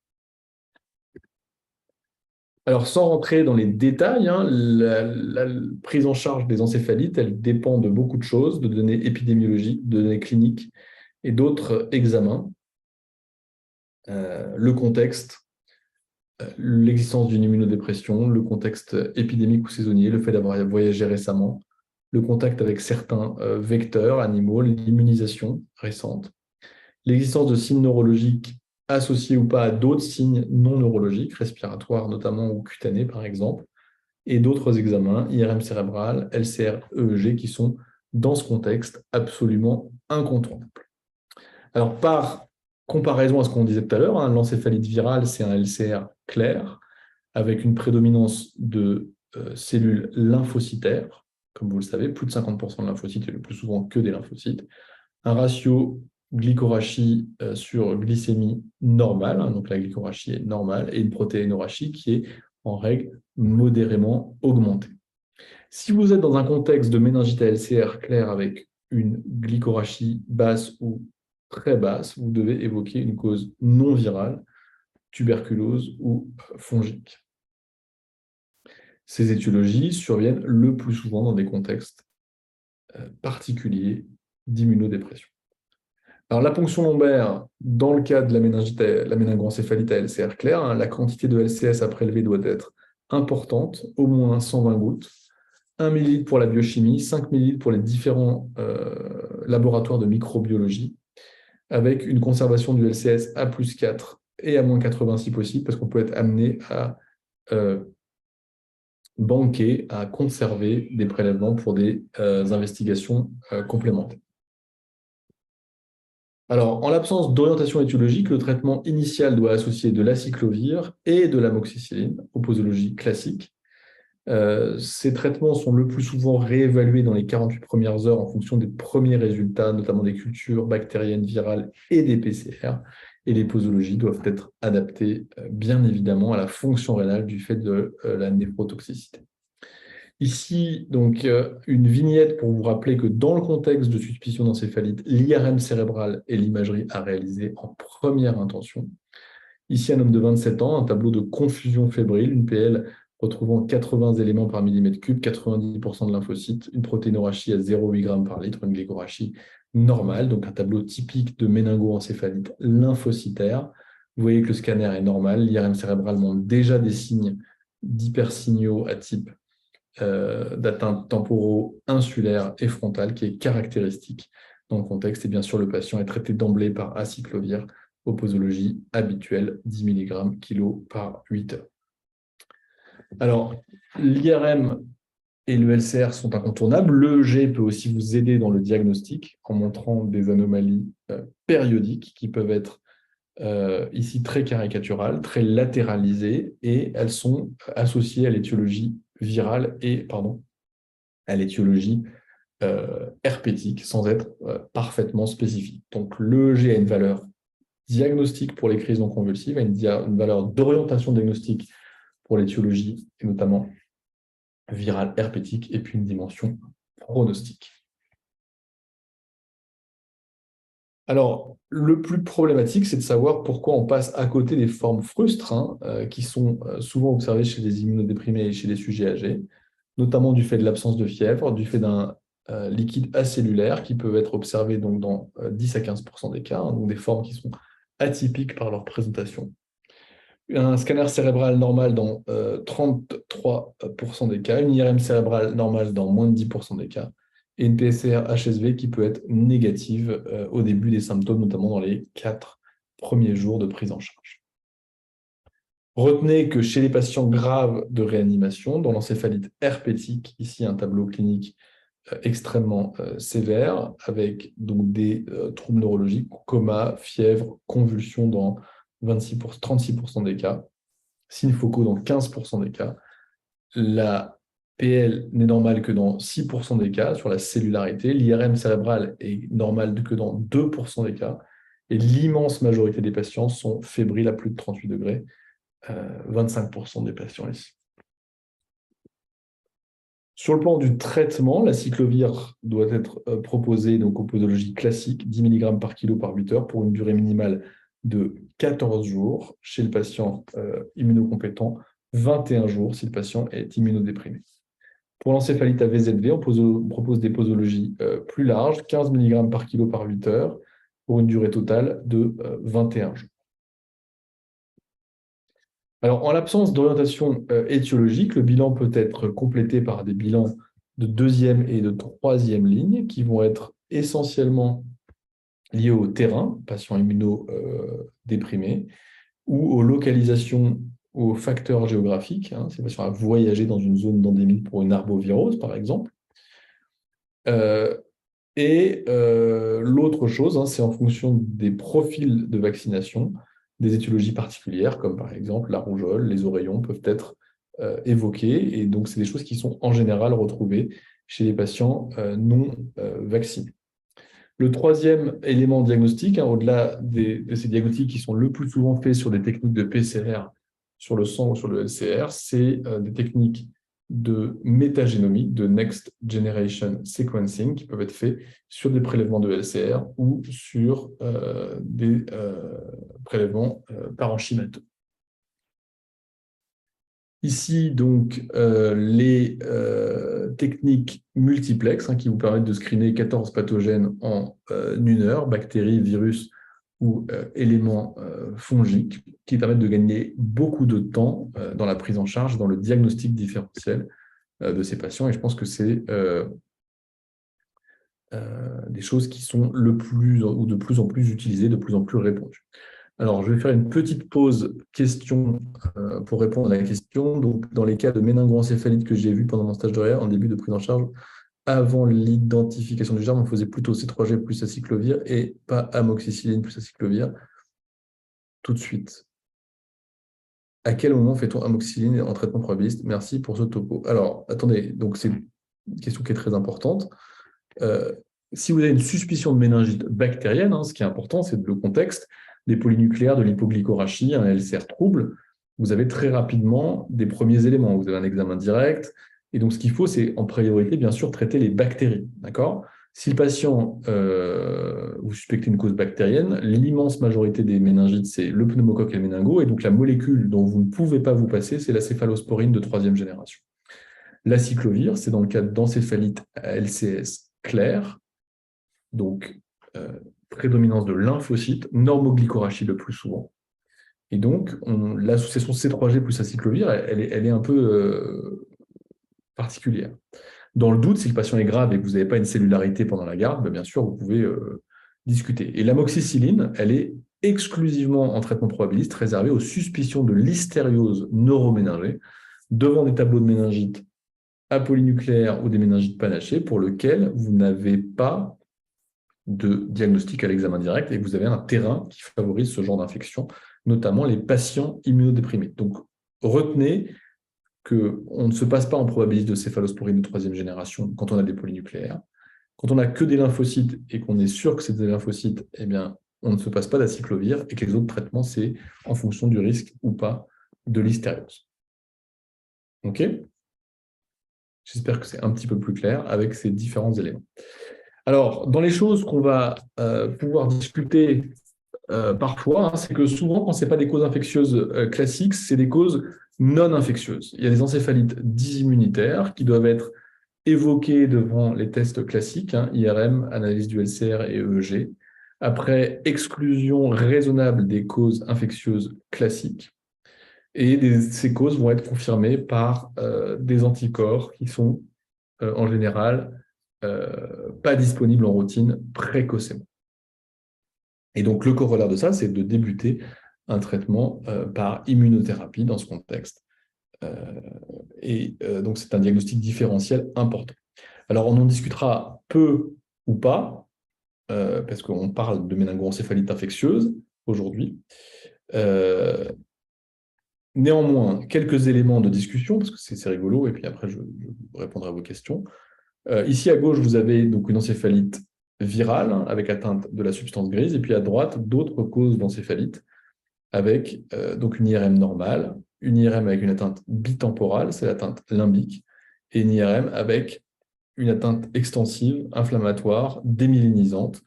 Alors, sans rentrer dans les détails, la prise en charge des encéphalites, elle dépend de beaucoup de choses, de données épidémiologiques, de données cliniques et d'autres examens. Le contexte, l'existence d'une immunodépression, le contexte épidémique ou saisonnier, le fait d'avoir voyagé récemment, le contact avec certains vecteurs animaux, l'immunisation récente, l'existence de signes neurologiques associés ou pas à d'autres signes non neurologiques, respiratoires notamment ou cutanés par exemple, et d'autres examens, IRM cérébral, LCR, EEG, qui sont dans ce contexte absolument incontournables. Alors par comparaison à ce qu'on disait tout à l'heure, l'encéphalite virale, c'est un LCR clair, avec une prédominance de cellules lymphocytaires, comme vous le savez, plus de 50% de lymphocytes et le plus souvent que des lymphocytes, un ratio glycorachie sur glycémie normale, donc la glycorachie est normale, et une protéinorachie qui est en règle modérément augmentée. Si vous êtes dans un contexte de méningite à LCR clair avec une glycorachie basse ou très basse, vous devez évoquer une cause non virale, tuberculose ou fongique. Ces étiologies surviennent le plus souvent dans des contextes particuliers d'immunodépression. Alors, la ponction lombaire, dans le cas de la méningoencéphalite à LCR clair, la quantité de LCS à prélever doit être importante, au moins 120 gouttes, 1 ml pour la biochimie, 5 ml pour les différents laboratoires de microbiologie, avec une conservation du LCS à plus 4 et à moins 80 si possible, parce qu'on peut être amené à banquer, à conserver des prélèvements pour des investigations complémentaires. Alors, en l'absence d'orientation étiologique, le traitement initial doit associer de l'acyclovir et de l'amoxicilline, en posologie classique. Ces traitements sont le plus souvent réévalués dans les 48 premières heures en fonction des premiers résultats, notamment des cultures bactériennes, virales et des PCR. Et les posologies doivent être adaptées, bien évidemment, à la fonction rénale du fait de la néphrotoxicité. Ici, donc, une vignette pour vous rappeler que dans le contexte de suspicion d'encéphalite, l'IRM cérébral est l'imagerie à réaliser en première intention. Ici, un homme de 27 ans, un tableau de confusion fébrile, une PL retrouvant 80 éléments par millimètre cube, 90% de lymphocytes, une protéinorachie à 0,8 g par litre, une glycorachie normale, donc un tableau typique de méningoencéphalite lymphocytaire. Vous voyez que le scanner est normal, l'IRM cérébral montre déjà des signes d'hypersignaux à type d'atteinte temporo-insulaire et frontale qui est caractéristique dans le contexte. Et bien sûr, le patient est traité d'emblée par acyclovir, aux posologies habituelles, 10 mg kg par 8 heures. Alors, l'IRM et le LCR sont incontournables. L'EEG peut aussi vous aider dans le diagnostic en montrant des anomalies périodiques qui peuvent être ici très caricaturales, très latéralisées, et elles sont associées à l'étiologie virale et à l'étiologie herpétique sans être parfaitement spécifique. Donc l'EEG a une valeur diagnostique pour les crises non convulsives, a une valeur d'orientation diagnostique pour l'étiologie et notamment virale herpétique, et puis une dimension pronostique. Alors, le plus problématique, c'est de savoir pourquoi on passe à côté des formes frustres qui sont souvent observées chez les immunodéprimés et chez les sujets âgés, notamment du fait de l'absence de fièvre, du fait d'un liquide acellulaire qui peut être observé donc, dans 10 à 15% des cas, donc des formes qui sont atypiques par leur présentation. Un scanner cérébral normal dans 33% des cas, une IRM cérébrale normale dans moins de 10% des cas, et une PCR HSV qui peut être négative au début des symptômes, notamment dans les 4 premiers jours de prise en charge. Retenez que chez les patients graves de réanimation, dans l'encéphalite herpétique, ici un tableau clinique extrêmement sévères, avec donc des troubles neurologiques, coma, fièvre, convulsions dans 36% des cas, signes focaux dans 15% des cas. La PL n'est normale que dans 6% des cas sur la céllularité. L'IRM cérébral est normal que dans 2% des cas. Et l'immense majorité des patients sont fébriles à plus de 38 degrés, 25% des patients ici. Sur le plan du traitement, la cyclovir doit être proposée donc, aux posologies classiques, 10 mg par kilo par 8 heures pour une durée minimale de 14 jours chez le patient immunocompétent, 21 jours si le patient est immunodéprimé. Pour l'encéphalite à VZV, on propose des posologies plus larges, 15 mg par kilo par 8 heures, pour une durée totale de 21 jours. Alors, en l'absence d'orientation étiologique, le bilan peut être complété par des bilans de deuxième et de troisième ligne qui vont être essentiellement liés au terrain, patients immunodéprimés, ou aux localisations, aux facteurs géographiques, si le patient a voyagé dans une zone d'endémie pour une arbovirose, par exemple. L'autre chose, c'est en fonction des profils de vaccination, des étiologies particulières, comme par exemple la rougeole, les oreillons peuvent être évoqués, et donc c'est des choses qui sont en général retrouvées chez les patients non vaccinés. Le troisième élément diagnostique, au-delà de ces diagnostics qui sont le plus souvent faits sur des techniques de PCR sur le sang ou sur le LCR, c'est des techniques de métagénomique, de Next Generation Sequencing, qui peuvent être faits sur des prélèvements de LCR ou sur des prélèvements parenchymateux. Ici, donc, les techniques multiplex qui vous permettent de screener 14 pathogènes en 1 heure, bactéries, virus ou éléments fongiques, qui permettent de gagner beaucoup de temps dans la prise en charge, dans le diagnostic différentiel de ces patients. Et je pense que c'est des choses qui sont de plus en plus utilisées, de plus en plus répandues. Alors, je vais faire une petite pause question pour répondre à la question. Donc, dans les cas de méningoencéphalite que j'ai vu pendant mon stage de réa en début de prise en charge, avant l'identification du germe, on faisait plutôt C3G plus acyclovir et pas amoxicilline plus acyclovir tout de suite. À quel moment fait-on amoxicilline en traitement probabiliste? Merci pour ce topo. Alors, attendez, donc c'est une question qui est très importante. Si vous avez une suspicion de méningite bactérienne, ce qui est important, c'est le contexte, des polynucléaires, de l'hypoglycorachie, un LCR trouble, vous avez très rapidement des premiers éléments. Vous avez un examen direct. Et donc, ce qu'il faut, c'est en priorité, bien sûr, traiter les bactéries. D'accord ? Si le patient, vous suspectez une cause bactérienne, l'immense majorité des méningites, c'est le pneumocoque et le méningo. Et donc, la molécule dont vous ne pouvez pas vous passer, c'est la céphalosporine de 3e génération. L'acyclovir, c'est dans le cas d'encéphalite à LCS claire, donc prédominance de lymphocytes, normoglycorachie le plus souvent. Et donc, l'association C3G plus acyclovir, elle est un peu particulière. Dans le doute, si le patient est grave et que vous n'avez pas une céllularité pendant la garde, bien sûr, vous pouvez discuter. Et l'amoxicilline, elle est exclusivement en traitement probabiliste, réservée aux suspicions de listériose neuroméningée devant des tableaux de méningite polynucléaires ou des méningites panachées pour lesquels vous n'avez pas de diagnostic à l'examen direct et vous avez un terrain qui favorise ce genre d'infection, notamment les patients immunodéprimés. Donc, retenez qu'on ne se passe pas en probabiliste de céphalosporine de 3e génération quand on a des polynucléaires. Quand on n'a que des lymphocytes et qu'on est sûr que c'est des lymphocytes, eh bien, on ne se passe pas d'acyclovir et que les autres traitements, c'est en fonction du risque ou pas de l'hystériose. OK ? J'espère que c'est un petit peu plus clair avec ces différents éléments. Alors, dans les choses qu'on va pouvoir discuter parfois, c'est que souvent, quand ce n'est pas des causes infectieuses classiques, c'est des causes non infectieuses. Il y a des encéphalites dysimmunitaires qui doivent être évoquées devant les tests classiques, IRM, analyse du LCR et EEG, après exclusion raisonnable des causes infectieuses classiques. Et ces causes vont être confirmées par des anticorps qui sont en général pas disponibles en routine précocement. Et donc le corollaire de ça, c'est de débuter un traitement par immunothérapie dans ce contexte. Donc c'est un diagnostic différentiel important. Alors, on en discutera peu ou pas, parce qu'on parle de méningoencéphalite infectieuse aujourd'hui. Néanmoins, quelques éléments de discussion, parce que c'est rigolo, et puis après, je répondrai à vos questions. Ici, à gauche, vous avez donc une encéphalite virale, hein, avec atteinte de la substance grise, et puis à droite, d'autres causes d'encéphalite, avec donc une IRM normale, une IRM avec une atteinte bitemporale, c'est l'atteinte limbique, et une IRM avec une atteinte extensive, inflammatoire, démyélinisante.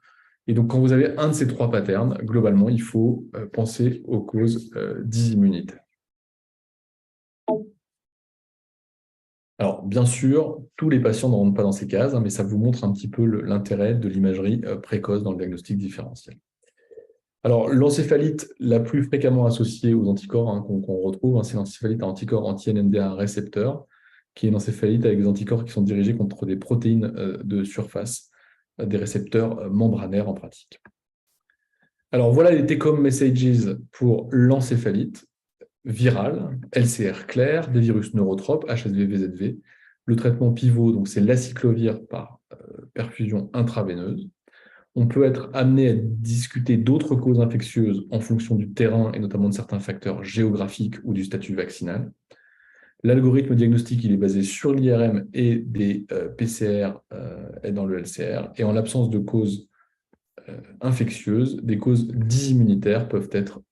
Et donc, quand vous avez un de ces trois patterns, globalement, il faut penser aux causes dysimmunitaires. Alors, bien sûr, tous les patients ne rentrent pas dans ces cases, hein, mais ça vous montre un petit peu l'intérêt de l'imagerie précoce dans le diagnostic différentiel. Alors, l'encéphalite la plus fréquemment associée aux anticorps, hein, qu'on retrouve, hein, c'est l'encéphalite à anticorps anti-NMDA récepteur, qui est une encéphalite avec des anticorps qui sont dirigés contre des protéines de surface, des récepteurs membranaires en pratique. Alors, voilà les take-home messages pour l'encéphalite virale, LCR clair, des virus neurotropes, HSV, VZV. Le traitement pivot, donc c'est l'aciclovir par perfusion intraveineuse. On peut être amené à discuter d'autres causes infectieuses en fonction du terrain et notamment de certains facteurs géographiques ou du statut vaccinal. L'algorithme diagnostique, il est basé sur l'IRM et des PCR et dans le LCR. Et en l'absence de causes infectieuses, des causes dysimmunitaires peuvent être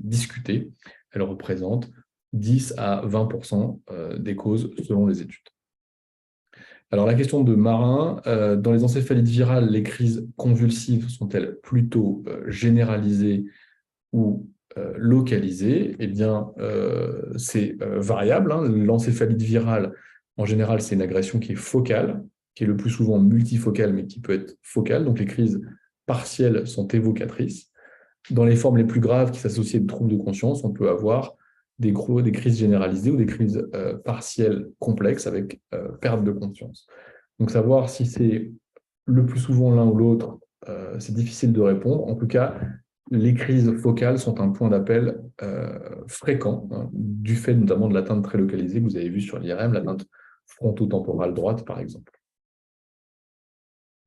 discutées. Elles représentent 10 à 20% des causes selon les études. Alors la question de Marin, dans les encéphalites virales, les crises convulsives sont-elles plutôt généralisées ou localisées? Eh bien, c'est variable, hein. L'encéphalite virale, en général, c'est une agression qui est focale, qui est le plus souvent multifocale, mais qui peut être focale. Donc les crises partielles sont évocatrices. Dans les formes les plus graves qui s'associent à des troubles de conscience, on peut avoir des crises généralisées ou des crises partielles complexes avec perte de conscience. Donc savoir si c'est le plus souvent l'un ou l'autre, c'est difficile de répondre. En tout cas, les crises focales sont un point d'appel fréquent, hein, du fait notamment de l'atteinte très localisée que vous avez vu sur l'IRM, l'atteinte frontotemporale droite par exemple.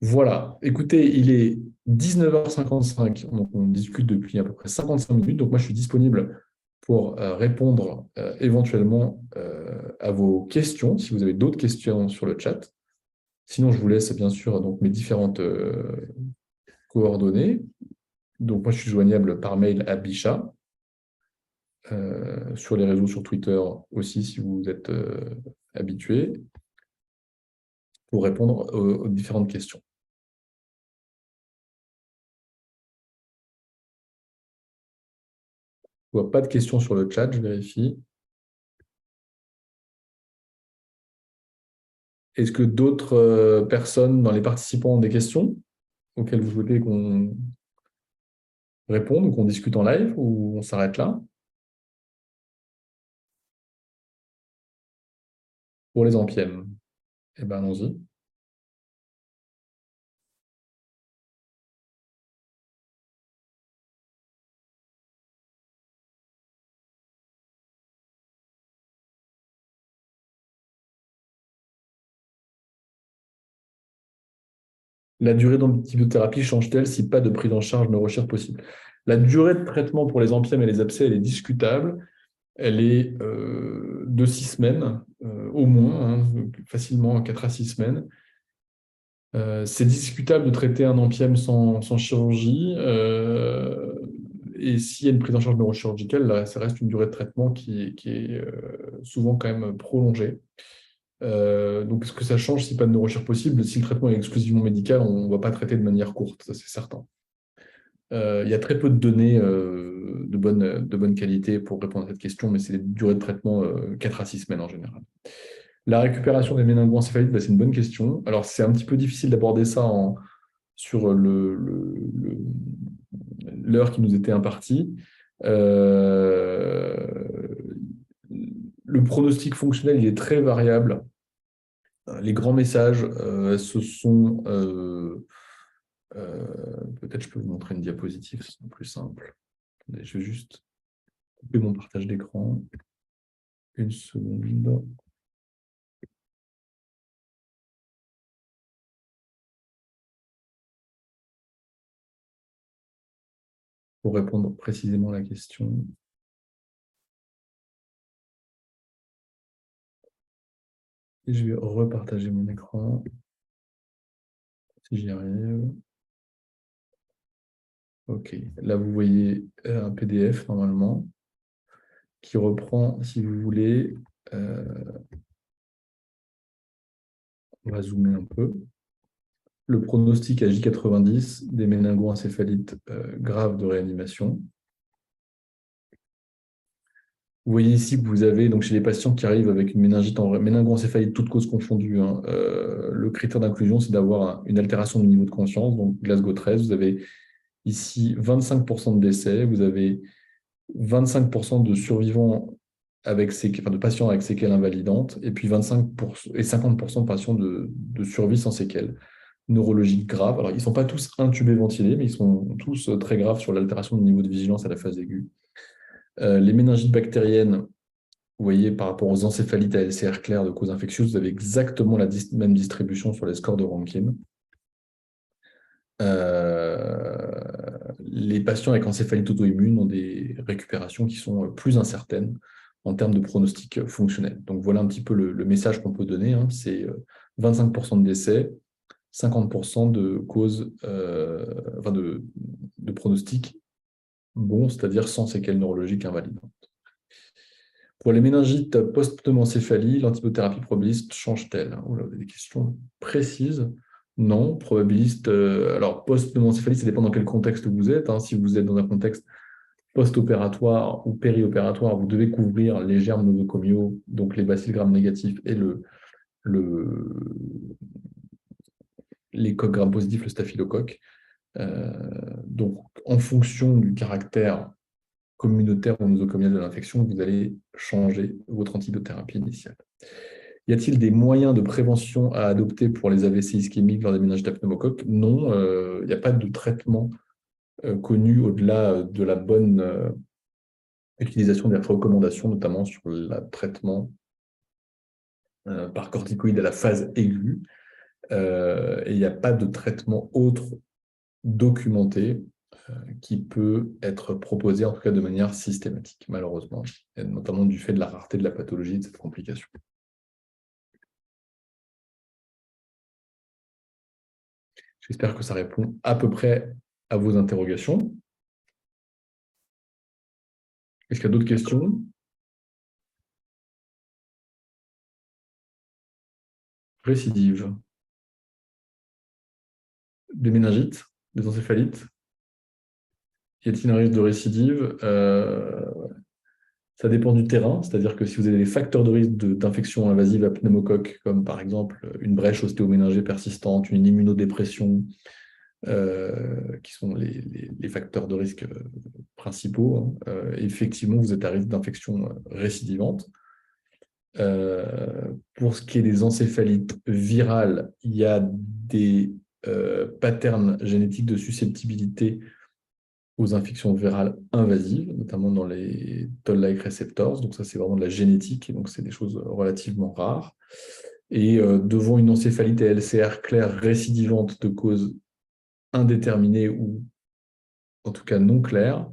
Voilà, écoutez, il est 19h55, donc on discute depuis à peu près 55 minutes, donc moi je suis disponible pour répondre éventuellement à vos questions, si vous avez d'autres questions sur le chat. Sinon, je vous laisse bien sûr donc, mes différentes coordonnées. Donc moi je suis joignable par mail à Bichat, sur les réseaux, sur Twitter aussi, si vous êtes habitué, pour répondre aux différentes questions. Je ne vois pas de questions sur le chat, je vérifie. Est-ce que d'autres personnes dans les participants ont des questions auxquelles vous souhaitez qu'on réponde ou qu'on discute en live ou on s'arrête là? Pour les ampièmes, eh bien allons-y. La durée d'antibiothérapie change-t-elle si pas de prise en charge neurochir possible? La durée de traitement pour les ampièmes et les abcès, elle est discutable. Elle est de 6 semaines, au moins, hein, facilement 4 à 6 semaines. C'est discutable de traiter un ampième sans chirurgie. Et s'il y a une prise en charge neurochirurgicale, là, ça reste une durée de traitement qui est souvent quand même prolongée. Donc, est-ce que ça change si pas de neurochir possible? Si le traitement est exclusivement médical, on ne va pas traiter de manière courte, ça c'est certain. Il y a très peu de données de bonne qualité pour répondre à cette question, mais c'est des durées de traitement 4 à 6 semaines en général. La récupération des méningoencéphalites, c'est une bonne question. Alors, c'est un petit peu difficile d'aborder ça sur l'heure qui nous était impartie. Le pronostic fonctionnel, il est très variable. Les grands messages, ce sont... peut-être je peux vous montrer une diapositive, ce sera plus simple. Attendez, je vais juste couper mon partage d'écran. Une seconde. pour répondre précisément à la question. Et je vais repartager mon écran, si j'y arrive. OK, là vous voyez un PDF normalement qui reprend, si vous voulez, on va zoomer un peu, le pronostic à J90 des méningoencéphalites graves de réanimation. Vous voyez ici que vous avez, donc chez les patients qui arrivent avec une méningite en méningoencéphalite, toute cause confondue, hein, le critère d'inclusion, c'est d'avoir une altération du niveau de conscience, donc Glasgow 13, vous avez ici 25% de décès, vous avez 25% de survivants de patients avec séquelles invalidantes, et puis 25% et 50% de patients de survie sans séquelles neurologiques graves. Alors, ils ne sont pas tous intubés ventilés, mais ils sont tous très graves sur l'altération du niveau de vigilance à la phase aiguë. Les méningites bactériennes, vous voyez, par rapport aux encéphalites à LCR clair de cause infectieuse, vous avez exactement la même distribution sur les scores de Rankin. Les patients avec encéphalite auto-immune ont des récupérations qui sont plus incertaines en termes de pronostic fonctionnel. Donc voilà un petit peu le message qu'on peut donner, hein. C'est 25% de décès, 50% de causes, de pronostics bons, c'est-à-dire sans séquelles neurologiques invalidantes. Pour les méningites post-pneumoncéphalie, l'antibiothérapie probabiliste change-t-elle? Vous avez des questions précises. Non, probabiliste. Alors, post-pneumoncéphalie, ça dépend dans quel contexte vous êtes, hein. Si vous êtes dans un contexte post-opératoire ou périopératoire, vous devez couvrir les germes nosocomiaux, donc les bacilles gram-négatifs et les coques gram-positifs, le staphylocoque. Donc, en fonction du caractère communautaire ou nosocomial de l'infection, vous allez changer votre antibiothérapie initiale. Y a-t-il des moyens de prévention à adopter pour les AVC ischémiques lors des méningites à pneumocoque? Non, il n'y a pas de traitement connu au-delà de la bonne utilisation des recommandations, notamment sur le traitement par corticoïdes à la phase aiguë. Et il n'y a pas de traitement autre documenté qui peut être proposé, en tout cas de manière systématique, malheureusement, et notamment du fait de la rareté de la pathologie et de cette complication. J'espère que ça répond à peu près à vos interrogations. Est-ce qu'il y a d'autres questions? Récidive. Des méningites, des encéphalites. Y a-t-il un risque de récidive? Ça dépend du terrain, c'est-à-dire que si vous avez des facteurs de risque d'infection invasive à pneumocoque, comme par exemple une brèche ostéoméningée persistante, une immunodépression, qui sont les facteurs de risque principaux, hein, effectivement, vous êtes à risque d'infection récidivante. Pour ce qui est des encéphalites virales, il y a des patterns génétiques de susceptibilité aux infections virales invasives, notamment dans les toll-like receptors. Donc ça, c'est vraiment de la génétique, et donc c'est des choses relativement rares. Et devant une encéphalite à LCR claire récidivante de cause indéterminée ou en tout cas non claire,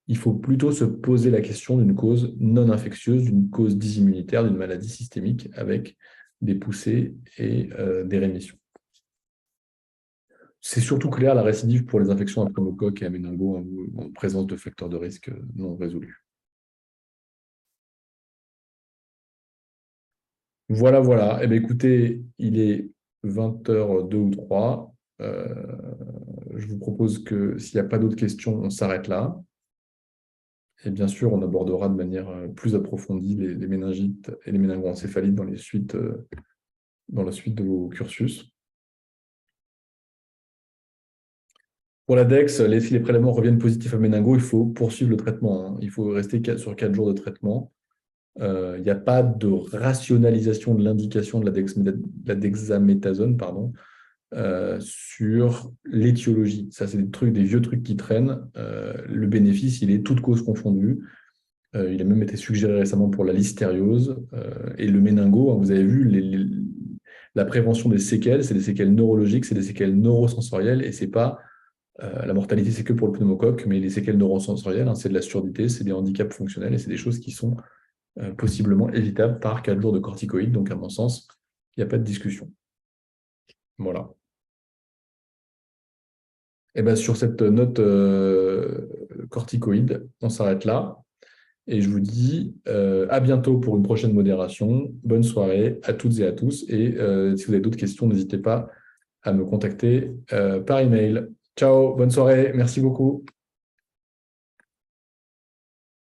il faut plutôt se poser la question d'une cause non infectieuse, d'une cause dysimmunitaire, d'une maladie systémique avec des poussées et des rémissions. C'est surtout clair la récidive pour les infections à pneumocoque et à méningo en présence de facteurs de risque non résolus. Voilà, voilà. Eh bien, écoutez, il est 20h02 ou 3. Je vous propose que s'il n'y a pas d'autres questions, on s'arrête là. Et bien sûr, on abordera de manière plus approfondie les méningites et les méningoencéphalites dans la suite de vos cursus. Pour la DEX, si les prélèvements reviennent positifs à méningo, il faut poursuivre le traitement, hein. Il faut rester sur 4 jours de traitement. Il n'y a pas de rationalisation de l'indication de la dexaméthasone, sur l'étiologie. Ça, c'est des vieux trucs qui traînent. Le bénéfice, il est toute cause confondue. Il a même été suggéré récemment pour la listériose. Et le méningo, hein, vous avez vu, la prévention des séquelles, c'est des séquelles neurologiques, c'est des séquelles neurosensorielles, et ce n'est pas La mortalité, c'est que pour le pneumocoque, mais les séquelles neurosensorielles, hein, c'est de la surdité, c'est des handicaps fonctionnels et c'est des choses qui sont possiblement évitables par 4 jours de corticoïdes. Donc, à mon sens, il n'y a pas de discussion. Voilà. Et ben, sur cette note corticoïde, on s'arrête là. Et je vous dis à bientôt pour une prochaine modération. Bonne soirée à toutes et à tous. Et si vous avez d'autres questions, n'hésitez pas à me contacter par email. Ciao, bonne soirée, merci beaucoup.